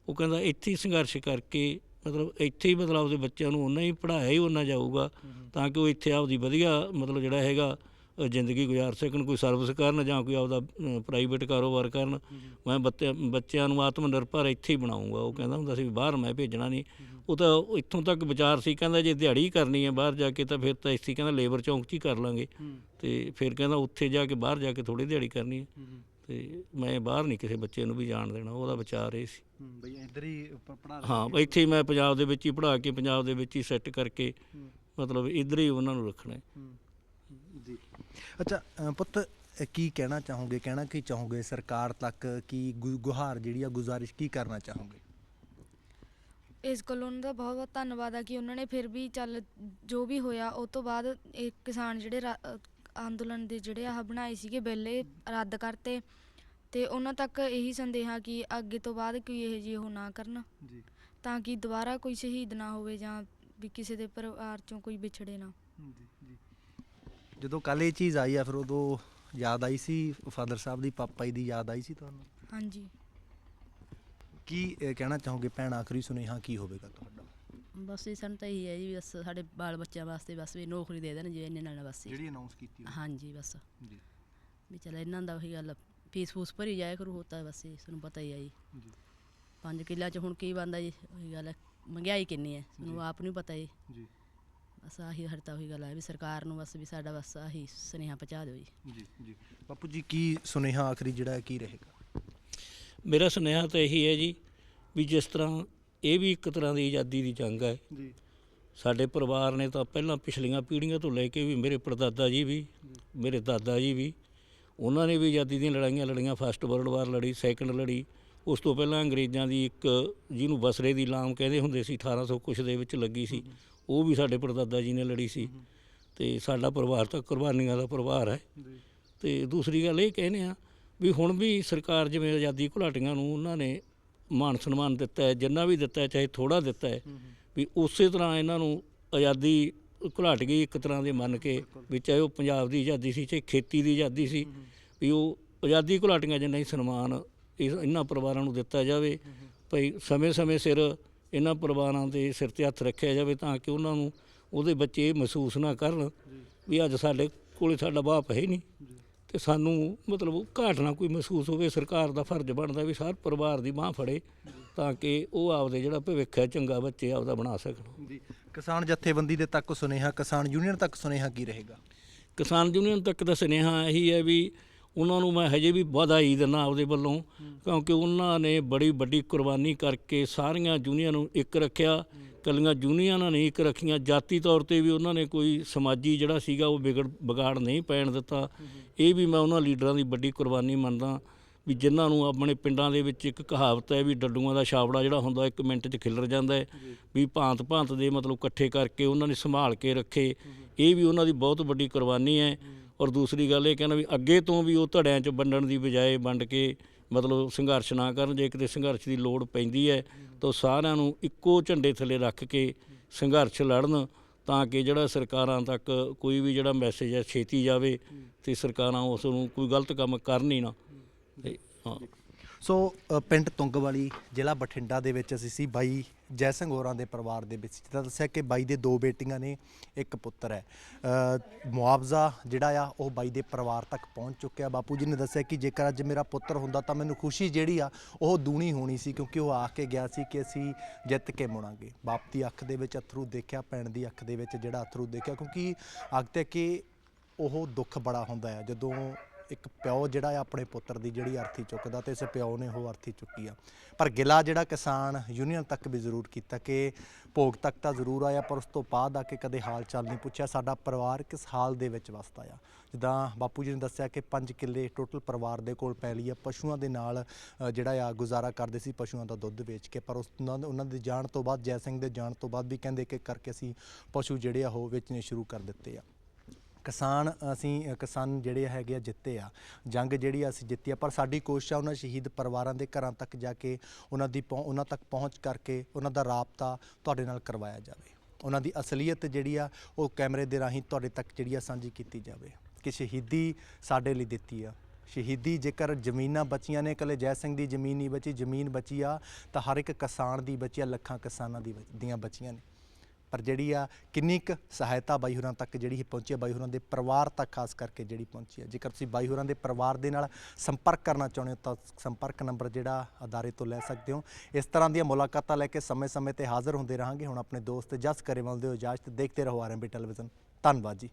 ਉਹ ਕਹਿੰਦਾ ਇੱਥੇ ਹੀ ਸੰਘਰਸ਼ ਕਰਕੇ, ਮਤਲਬ ਇੱਥੇ ਹੀ ਮਤਲਬ ਆਪਦੇ ਬੱਚਿਆਂ ਨੂੰ ਉਹਨਾਂ ਹੀ ਪੜ੍ਹਾਇਆ ਹੀ ਉਹਨਾਂ ਜਾਊਗਾ ਤਾਂ ਕਿ ਉਹ ਇੱਥੇ ਆਪਦੀ ਵਧੀਆ ਮਤਲਬ ਜਿਹੜਾ ਹੈਗਾ ਜ਼ਿੰਦਗੀ ਗੁਜ਼ਾਰ ਸਕਣ, ਕੋਈ ਸਰਵਿਸ ਕਰਨ ਜਾਂ ਕੋਈ ਆਪਦਾ ਪ੍ਰਾਈਵੇਟ ਕਾਰੋਬਾਰ ਕਰਨ। ਮੈਂ ਬੱਚਿਆਂ ਨੂੰ ਆਤਮ ਨਿਰਭਰ ਇੱਥੇ ਹੀ ਬਣਾਊਂਗਾ। ਉਹ ਕਹਿੰਦਾ ਹੁੰਦਾ ਸੀ ਵੀ ਬਾਹਰ ਮੈਂ ਭੇਜਣਾ ਨਹੀਂ। ਉਹ ਤਾਂ ਇੱਥੋਂ ਤੱਕ ਵਿਚਾਰ ਸੀ, ਕਹਿੰਦਾ ਜੇ ਦਿਹਾੜੀ ਕਰਨੀ ਹੈ ਬਾਹਰ ਜਾ ਕੇ ਤਾਂ ਫਿਰ ਤਾਂ ਇੱਥੇ ਕਹਿੰਦਾ ਲੇਬਰ ਚੌਂਕ 'ਚ ਹੀ ਕਰ ਲਾਂਗੇ, ਅਤੇ ਫਿਰ ਕਹਿੰਦਾ ਉੱਥੇ ਜਾ ਕੇ ਬਾਹਰ ਜਾ ਕੇ ਥੋੜ੍ਹੀ ਦਿਹਾੜੀ ਕਰਨੀ ਹੈ, ਅਤੇ ਮੈਂ ਬਾਹਰ ਨਹੀਂ ਕਿਸੇ ਬੱਚੇ ਨੂੰ ਵੀ ਜਾਣ ਦੇਣਾ। ਉਹਦਾ ਵਿਚਾਰ ਇਹ ਸੀ ਬਈ ਇੱਧਰ ਹੀ ਪੜ੍ਹਾ, ਹਾਂ ਇੱਥੇ ਹੀ ਮੈਂ ਪੰਜਾਬ ਦੇ ਵਿੱਚ ਹੀ ਪੜ੍ਹਾ ਕੇ, ਪੰਜਾਬ ਦੇ ਵਿੱਚ ਹੀ ਸੈੱਟ ਕਰਕੇ, ਮਤਲਬ ਇੱਧਰ ਹੀ ਉਹਨਾਂ ਨੂੰ ਰੱਖਣਾ ਜੀ। ਅੱਛਾ ਪੁੱਤ, ਕੀ ਕਹਿਣਾ ਚਾਹੋਗੇ ਸਰਕਾਰ ਤੱਕ, ਕੀ ਗੁਹਾਰ ਜਿਹੜੀ ਆ, ਗੁਜ਼ਾਰਿਸ਼ ਕੀ ਕਰਨਾ ਚਾਹੋਗੇ? ਇਸ ਕੋਲ ਉਹਨਾਂ ਦਾ ਬਹੁਤ ਬਹੁਤ ਧੰਨਵਾਦ ਆ ਕਿ ਉਹਨਾਂ ਨੇ ਫਿਰ ਵੀ ਚੱਲ ਜੋ ਵੀ ਹੋਇਆ ਉਹ ਤੋਂ ਬਾਅਦ ਇਹ ਕਿਸਾਨ ਜਿਹੜੇ ਅੰਦੋਲਨ ਦੇ ਜਿਹੜੇ ਆਹ ਬਣਾਏ ਸੀਗੇ ਬਿੱਲ, ਇਹ ਰੱਦ ਕਰਤੇ, ਤੇ ਉਹਨਾਂ ਤੱਕ ਇਹੀ ਸੰਦੇਹਾ ਕਿ ਅੱਗੇ ਤੋਂ ਬਾਅਦ ਕੋਈ ਇਹੋ ਜਿਹੀ ਉਹ ਨਾ ਕਰਨ ਜੀ, ਤਾਂ ਕਿ ਦੁਬਾਰਾ ਕੋਈ ਸ਼ਹੀਦ ਨਾ ਹੋਵੇ ਜਾਂ ਵੀ ਕਿਸੇ ਦੇ ਪਰਿਵਾਰ ਚੋਂ ਕੋਈ ਵਿਛੜੇ ਨਾ। ਜੀ। ਜਦੋਂ ਕੱਲ੍ਹ ਇਹ ਚੀਜ਼ ਆਈ ਆ ਫਿਰ ਉਦੋਂ ਯਾਦ ਆਈ ਸੀ ਫਾਦਰ ਸਾਹਿਬ ਦੀ, ਪਾਪਾ ਜੀ ਦੀ ਯਾਦ ਆਈ ਸੀ ਤੁਹਾਨੂੰ? ਹਾਂਜੀ। ਕੀ ਕਹਿਣਾ ਚਾਹੋਗੇ ਭੈਣ, ਆਖਰੀ ਸੁਨੇਹਾ ਕੀ ਹੋਵੇਗਾ ਤੁਹਾਡਾ? ਬਸ ਜੀ ਸਾਨੂੰ ਤਾਂ ਇਹੀ ਹੈ ਜੀ, ਬਸ ਸਾਡੇ ਬਾਲ ਬੱਚਿਆਂ ਵਾਸਤੇ ਬਸ ਵੀ ਨੌਕਰੀ ਦੇ ਦੇਣ ਜੀ ਇੰਨੇ ਨਾਲ ਬਸ ਜੀ। ਜਿਹੜੀ ਅਨਾਉਂਸ ਕੀਤੀ ਹਾਂਜੀ ਬਸ ਜੀ, ਵੀ ਚੱਲ ਇਹਨਾਂ ਦਾ ਉਹੀ ਗੱਲ, ਫੀਸ ਫੂਸ ਭਰੀ ਜਾਇਆ ਕਰੂ, ਹੋਤਾ ਬਸ ਜੀ ਤੁਹਾਨੂੰ ਪਤਾ ਹੀ ਆ ਜੀ। 5 ਕਿੱਲਿਆਂ 'ਚ ਹੁਣ ਕੀ ਬਣਦਾ ਜੀ, ਉਹੀ ਗੱਲ ਹੈ, ਮਹਿੰਗਾਈ ਕਿੰਨੀ ਹੈ ਤੁਹਾਨੂੰ ਆਪ ਨੂੰ ਪਤਾ ਜੀ। ਬਸ ਆਹੀ ਹੜਤਾ ਉਹੀ ਗੱਲ ਹੈ ਵੀ ਸਰਕਾਰ ਨੂੰ ਬਸ ਵੀ ਸਾਡਾ ਬਸ ਆਹੀ ਸੁਨੇਹਾ ਪਹੁੰਚਾ ਦਿਓ ਜੀ। ਬਾਪੂ ਜੀ, ਕੀ ਸੁਨੇਹਾ ਆਖਰੀ ਜਿਹੜਾ ਕੀ ਰਹੇਗਾ? ਮੇਰਾ ਸੁਨੇਹਾ ਤਾਂ ਇਹੀ ਹੈ ਜੀ ਵੀ ਜਿਸ ਤਰ੍ਹਾਂ ਇਹ ਵੀ ਇੱਕ ਤਰ੍ਹਾਂ ਦੀ ਆਜ਼ਾਦੀ ਦੀ ਜੰਗ ਹੈ। ਸਾਡੇ ਪਰਿਵਾਰ ਨੇ ਤਾਂ ਪਹਿਲਾਂ ਪਿਛਲੀਆਂ ਪੀੜ੍ਹੀਆਂ ਤੋਂ ਲੈ ਕੇ ਵੀ, ਮੇਰੇ ਪੜਦਾਦਾ ਜੀ ਵੀ, ਮੇਰੇ ਦਾਦਾ ਜੀ ਵੀ, ਉਹਨਾਂ ਨੇ ਵੀ ਆਜ਼ਾਦੀ ਦੀਆਂ ਲੜਾਈਆਂ ਲੜੀਆਂ। ਫਸਟ ਵਰਲਡ ਵਾਰ ਲੜੀ, ਸੈਕਿੰਡ ਲੜੀ। ਉਸ ਤੋਂ ਪਹਿਲਾਂ ਅੰਗਰੇਜ਼ਾਂ ਦੀ ਇੱਕ ਜਿਹਨੂੰ ਬਸਰੇ ਦੀ ਲਾਮ ਕਹਿੰਦੇ ਹੁੰਦੇ ਸੀ, 1800 ਕੁਛ ਦੇ ਵਿੱਚ ਲੱਗੀ ਸੀ, ਉਹ ਵੀ ਸਾਡੇ ਪੜਦਾਦਾ ਜੀ ਨੇ ਲੜੀ ਸੀ। ਅਤੇ ਸਾਡਾ ਪਰਿਵਾਰ ਤਾਂ ਕੁਰਬਾਨੀਆਂ ਦਾ ਪਰਿਵਾਰ ਹੈ। ਅਤੇ ਦੂਸਰੀ ਗੱਲ ਇਹ ਕਹਿੰਦੇ ਆ ਵੀ ਹੁਣ ਵੀ ਸਰਕਾਰ ਜਿਵੇਂ ਆਜ਼ਾਦੀ ਘੁਲਾਟੀਆਂ ਨੂੰ ਉਹਨਾਂ ਨੇ ਮਾਣ ਸਨਮਾਨ ਦਿੱਤਾ ਹੈ, ਜਿੰਨਾ ਵੀ ਦਿੱਤਾ ਹੈ, ਚਾਹੇ ਥੋੜ੍ਹਾ ਦਿੱਤਾ ਹੈ, ਵੀ ਉਸੇ ਤਰ੍ਹਾਂ ਇਹਨਾਂ ਨੂੰ ਆਜ਼ਾਦੀ ਘੁਲਾਟ ਗਈ ਇੱਕ ਤਰ੍ਹਾਂ ਦੇ ਮੰਨ ਕੇ, ਵੀ ਚਾਹੇ ਉਹ ਪੰਜਾਬ ਦੀ ਆਜ਼ਾਦੀ ਸੀ, ਚਾਹੇ ਖੇਤੀ ਦੀ ਆਜ਼ਾਦੀ ਸੀ, ਵੀ ਉਹ ਆਜ਼ਾਦੀ ਘੁਲਾਟੀਆਂ ਜਿੰਨਾ ਹੀ ਸਨਮਾਨ ਇਹਨਾਂ ਪਰਿਵਾਰਾਂ ਨੂੰ ਦਿੱਤਾ ਜਾਵੇ। ਭਈ ਸਮੇਂ ਸਿਰ ਇਹਨਾਂ ਪਰਿਵਾਰਾਂ ਦੇ ਸਿਰ 'ਤੇ ਹੱਥ ਰੱਖਿਆ ਜਾਵੇ ਤਾਂ ਕਿ ਉਹਨਾਂ ਨੂੰ, ਉਹਦੇ ਬੱਚੇ ਇਹ ਮਹਿਸੂਸ ਨਾ ਕਰਨ ਵੀ ਅੱਜ ਸਾਡੇ ਕੋਲ ਸਾਡਾ ਬਾਪ ਹੈ ਨਹੀਂ, ਅਤੇ ਸਾਨੂੰ ਮਤਲਬ ਘਾਟ ਨਾ ਕੋਈ ਮਹਿਸੂਸ ਹੋਵੇ। ਸਰਕਾਰ ਦਾ ਫਰਜ਼ ਬਣਦਾ ਵੀ ਹਰ ਪਰਿਵਾਰ ਦੀ ਬਾਂਹ ਫੜੇ ਤਾਂ ਕਿ ਉਹ ਆਪਦੇ ਜਿਹੜਾ ਭਵਿੱਖ ਹੈ ਚੰਗਾ ਬੱਚੇ ਆਪਦਾ ਬਣਾ ਸਕਣ। ਕਿਸਾਨ ਜਥੇਬੰਦੀ ਦੇ ਤੱਕ ਸੁਨੇਹਾ, ਕਿਸਾਨ ਯੂਨੀਅਨ ਤੱਕ ਸੁਨੇਹਾ ਕੀ ਰਹੇਗਾ? ਕਿਸਾਨ ਯੂਨੀਅਨ ਤੱਕ ਦਾ ਸੁਨੇਹਾ ਇਹੀ ਹੈ ਵੀ ਉਹਨਾਂ ਨੂੰ ਮੈਂ ਹਜੇ ਵੀ ਵਧਾਈ ਦਿੰਦਾ ਆਪਦੇ ਵੱਲੋਂ, ਕਿਉਂਕਿ ਉਹਨਾਂ ਨੇ ਬੜੀ ਵੱਡੀ ਕੁਰਬਾਨੀ ਕਰਕੇ ਸਾਰੀਆਂ ਯੂਨੀਅਨ ਨੂੰ ਇੱਕ ਰੱਖਿਆ। ਇਕੱਲੀਆਂ ਯੂਨੀਅਨਾਂ ਨੇ ਇੱਕ ਰੱਖੀਆਂ, ਜਾਤੀ ਤੌਰ 'ਤੇ ਵੀ ਉਹਨਾਂ ਨੇ ਕੋਈ ਸਮਾਜੀ ਜਿਹੜਾ ਸੀਗਾ ਉਹ ਵਿਗਾੜ ਨਹੀਂ ਪੈਣ ਦਿੱਤਾ। ਇਹ ਵੀ ਮੈਂ ਉਹਨਾਂ ਲੀਡਰਾਂ ਦੀ ਵੱਡੀ ਕੁਰਬਾਨੀ ਮੰਨਦਾ ਵੀ ਜਿਨ੍ਹਾਂ ਨੂੰ ਆਪਣੇ ਪਿੰਡਾਂ ਦੇ ਵਿੱਚ ਇੱਕ ਕਹਾਵਤ ਹੈ ਵੀ ਡੱਡੂਆਂ ਦਾ ਛਾਬੜਾ ਜਿਹੜਾ ਹੁੰਦਾ 1 ਮਿੰਟ 'ਚ ਖਿਲਰ ਜਾਂਦਾ ਹੈ, ਵੀ ਭਾਂਤ ਦੇ ਮਤਲਬ ਇਕੱਠੇ ਕਰਕੇ ਉਹਨਾਂ ਨੇ ਸੰਭਾਲ ਕੇ ਰੱਖੇ। ਇਹ ਵੀ ਉਹਨਾਂ ਦੀ ਬਹੁਤ ਵੱਡੀ ਕੁਰਬਾਨੀ ਹੈ। ਔਰ ਦੂਸਰੀ ਗੱਲ ਇਹ ਕਹਿਣਾ ਵੀ ਅੱਗੇ ਤੋਂ ਵੀ ਉਹ ਧੜਿਆਂ 'ਚ ਵੰਡਣ ਦੀ ਬਜਾਏ ਵੰਡ ਕੇ ਮਤਲਬ ਸੰਘਰਸ਼ ਨਾ ਕਰਨ। ਜੇ ਕਿਤੇ ਸੰਘਰਸ਼ ਦੀ ਲੋੜ ਪੈਂਦੀ ਹੈ ਤਾਂ ਸਾਰਿਆਂ ਨੂੰ ਇੱਕੋ ਝੰਡੇ ਥੱਲੇ ਰੱਖ ਕੇ ਸੰਘਰਸ਼ ਲੜਨ ਤਾਂ ਕਿ ਜਿਹੜਾ ਸਰਕਾਰਾਂ ਤੱਕ ਕੋਈ ਵੀ ਜਿਹੜਾ ਮੈਸੇਜ ਹੈ ਛੇਤੀ ਜਾਵੇ ਅਤੇ ਸਰਕਾਰਾਂ ਉਸ ਨੂੰ ਕੋਈ ਗਲਤ ਕੰਮ ਕਰਨ ਹੀ ਨਾ। ਹਾਂ, ਸੋ ਪਿੰਡ ਤੁੰਗਵਾਲੀ, ਜ਼ਿਲ੍ਹਾ ਬਠਿੰਡਾ ਦੇ ਵਿੱਚ ਅਸੀਂ ਸੀ ਬਾਈ ਜੈ ਸਿੰਘ ਹੋਰਾਂ ਦੇ ਪਰਿਵਾਰ ਦੇ ਵਿੱਚ। ਜਿੱਦਾਂ ਦੱਸਿਆ ਕਿ ਬਾਈ ਦੇ 2 ਬੇਟੀਆਂ ਨੇ, 1 ਪੁੱਤਰ ਹੈ। ਮੁਆਵਜ਼ਾ ਜਿਹੜਾ ਆ ਉਹ ਬਾਈ ਦੇ ਪਰਿਵਾਰ ਤੱਕ ਪਹੁੰਚ ਚੁੱਕਿਆ। ਬਾਪੂ ਜੀ ਨੇ ਦੱਸਿਆ ਕਿ ਜੇਕਰ ਅੱਜ ਮੇਰਾ ਪੁੱਤਰ ਹੁੰਦਾ ਤਾਂ ਮੈਨੂੰ ਖੁਸ਼ੀ ਜਿਹੜੀ ਆ ਉਹ ਦੂਣੀ ਹੋਣੀ ਸੀ, ਕਿਉਂਕਿ ਉਹ ਆ ਕੇ ਗਿਆ ਸੀ ਕਿ ਅਸੀਂ ਜਿੱਤ ਕੇ ਮੁੜਾਂਗੇ। ਬਾਪ ਦੀ ਅੱਖ ਦੇ ਵਿੱਚ ਅਥਰੂ ਦੇਖਿਆ, ਭੈਣ ਦੀ ਅੱਖ ਦੇ ਵਿੱਚ ਜਿਹੜਾ ਅਥਰੂ ਦੇਖਿਆ, ਕਿਉਂਕਿ ਅੱਗ ਤੇ ਕਿ ਉਹ ਦੁੱਖ ਬੜਾ ਹੁੰਦਾ ਆ ਜਦੋਂ ਇੱਕ ਪਿਓ ਜਿਹੜਾ ਆ ਆਪਣੇ ਪੁੱਤਰ ਦੀ ਜਿਹੜੀ ਅਰਥੀ ਚੁੱਕਦਾ ਤੇ ਇਸ ਪਿਓ ਨੇ ਉਹ ਅਰਥੀ ਚੁੱਕੀ ਆ। ਪਰ ਗਿਲਾ ਜਿਹੜਾ ਕਿਸਾਨ ਯੂਨੀਅਨ ਤੱਕ ਵੀ ਜ਼ਰੂਰ ਕੀਤਾ ਕਿ ਭੋਗ ਤੱਕ ਤਾਂ ਜ਼ਰੂਰ ਆਇਆ ਪਰ ਉਸ ਤੋਂ ਬਾਅਦ ਆ ਕੇ ਕਦੇ ਹਾਲ ਚਾਲ ਨਹੀਂ ਪੁੱਛਿਆ, ਸਾਡਾ ਪਰਿਵਾਰ ਕਿਸ ਹਾਲ ਦੇ ਵਿੱਚ ਵਸਦਾ ਆ। ਜਿੱਦਾਂ ਬਾਪੂ ਜੀ ਨੇ ਦੱਸਿਆ ਕਿ 5 ਕਿੱਲੇ ਟੋਟਲ ਪਰਿਵਾਰ ਦੇ ਕੋਲ ਪੈਲੀ ਆ, ਪਸ਼ੂਆਂ ਦੇ ਨਾਲ ਜਿਹੜਾ ਆ ਗੁਜ਼ਾਰਾ ਕਰਦੇ ਸੀ ਪਸ਼ੂਆਂ ਦਾ ਦੁੱਧ ਵੇਚ ਕੇ। ਪਰ ਉਹਨਾਂ ਦੇ ਜਾਣ ਤੋਂ ਬਾਅਦ, ਜੈ ਸਿੰਘ ਦੇ ਜਾਣ ਤੋਂ ਬਾਅਦ ਵੀ ਕਹਿੰਦੇ ਕਿ ਕਰਕੇ ਅਸੀਂ ਪਸ਼ੂ ਜਿਹੜੇ ਆ ਉਹ ਵੇਚਣੇ ਸ਼ੁਰੂ ਕਰ ਦਿੱਤੇ ਆ। ਕਿਸਾਨ ਜਿਹੜੇ ਹੈਗੇ ਆ ਜਿੱਤੇ ਆ, ਜੰਗ ਜਿਹੜੀ ਅਸੀਂ ਜਿੱਤੀ ਆ, ਪਰ ਸਾਡੀ ਕੋਸ਼ਿਸ਼ ਆ ਉਹਨਾਂ ਸ਼ਹੀਦ ਪਰਿਵਾਰਾਂ ਦੇ ਘਰਾਂ ਤੱਕ ਜਾ ਕੇ ਉਹਨਾਂ ਤੱਕ ਪਹੁੰਚ ਕਰਕੇ ਉਹਨਾਂ ਦਾ ਰਾਬਤਾ ਤੁਹਾਡੇ ਨਾਲ ਕਰਵਾਇਆ ਜਾਵੇ, ਉਹਨਾਂ ਦੀ ਅਸਲੀਅਤ ਜਿਹੜੀ ਆ ਉਹ ਕੈਮਰੇ ਦੇ ਰਾਹੀਂ ਤੁਹਾਡੇ ਤੱਕ ਜਿਹੜੀ ਆ ਸਾਂਝੀ ਕੀਤੀ ਜਾਵੇ ਕਿ ਸ਼ਹੀਦੀ ਸਾਡੇ ਲਈ ਦਿੱਤੀ ਆ। ਸ਼ਹੀਦੀ ਜੇਕਰ ਜ਼ਮੀਨਾਂ ਬਚੀਆਂ ਨੇ, ਇਕੱਲੇ ਜੈ ਸਿੰਘ ਦੀ ਜ਼ਮੀਨ ਨਹੀਂ ਬਚੀ, ਜ਼ਮੀਨ ਬਚੀ ਆ ਤਾਂ ਹਰ ਇੱਕ ਕਿਸਾਨ ਦੀ ਬਚੀ ਆ, ਲੱਖਾਂ ਕਿਸਾਨਾਂ ਦੀਆਂ ਬਚੀਆਂ ਨੇ। ਪਰ ਜਿਹੜੀ ਆ ਕਿੰਨੀ ਕੁ ਸਹਾਇਤਾ ਬਾਈ ਹੋਰਾਂ ਤੱਕ ਜਿਹੜੀ ਪਹੁੰਚੀ ਆ, ਬਾਈ ਹੋਰਾਂ ਦੇ ਪਰਿਵਾਰ ਤੱਕ ਖਾਸ ਕਰਕੇ ਜਿਹੜੀ ਪਹੁੰਚੀ ਆ। ਜੇਕਰ ਤੁਸੀਂ ਬਾਈ ਹੋਰਾਂ ਦੇ ਪਰਿਵਾਰ ਦੇ ਨਾਲ ਸੰਪਰਕ ਕਰਨਾ ਚਾਹੁੰਦੇ ਹੋ ਤਾਂ ਸੰਪਰਕ ਨੰਬਰ ਜਿਹੜਾ ਅਦਾਰੇ ਤੋਂ ਲੈ ਸਕਦੇ ਹੋ। ਇਸ ਤਰ੍ਹਾਂ ਦੀਆਂ ਮੁਲਾਕਾਤਾਂ ਲੈ ਕੇ ਸਮੇਂ-ਸਮੇਂ ਤੇ ਹਾਜ਼ਰ ਹੁੰਦੇ ਰਹਾਂਗੇ। ਹੁਣ ਆਪਣੇ ਦੋਸਤ ਜਸ ਕਰੇਵਾਲ ਦਿਓ ਇਜਾਜ਼ਤ, ਦੇਖਦੇ ਰਹੋ ਆਰਐਮਬੀ ਟੈਲੀਵਿਜ਼ਨ। ਧੰਨਵਾਦ ਜੀ।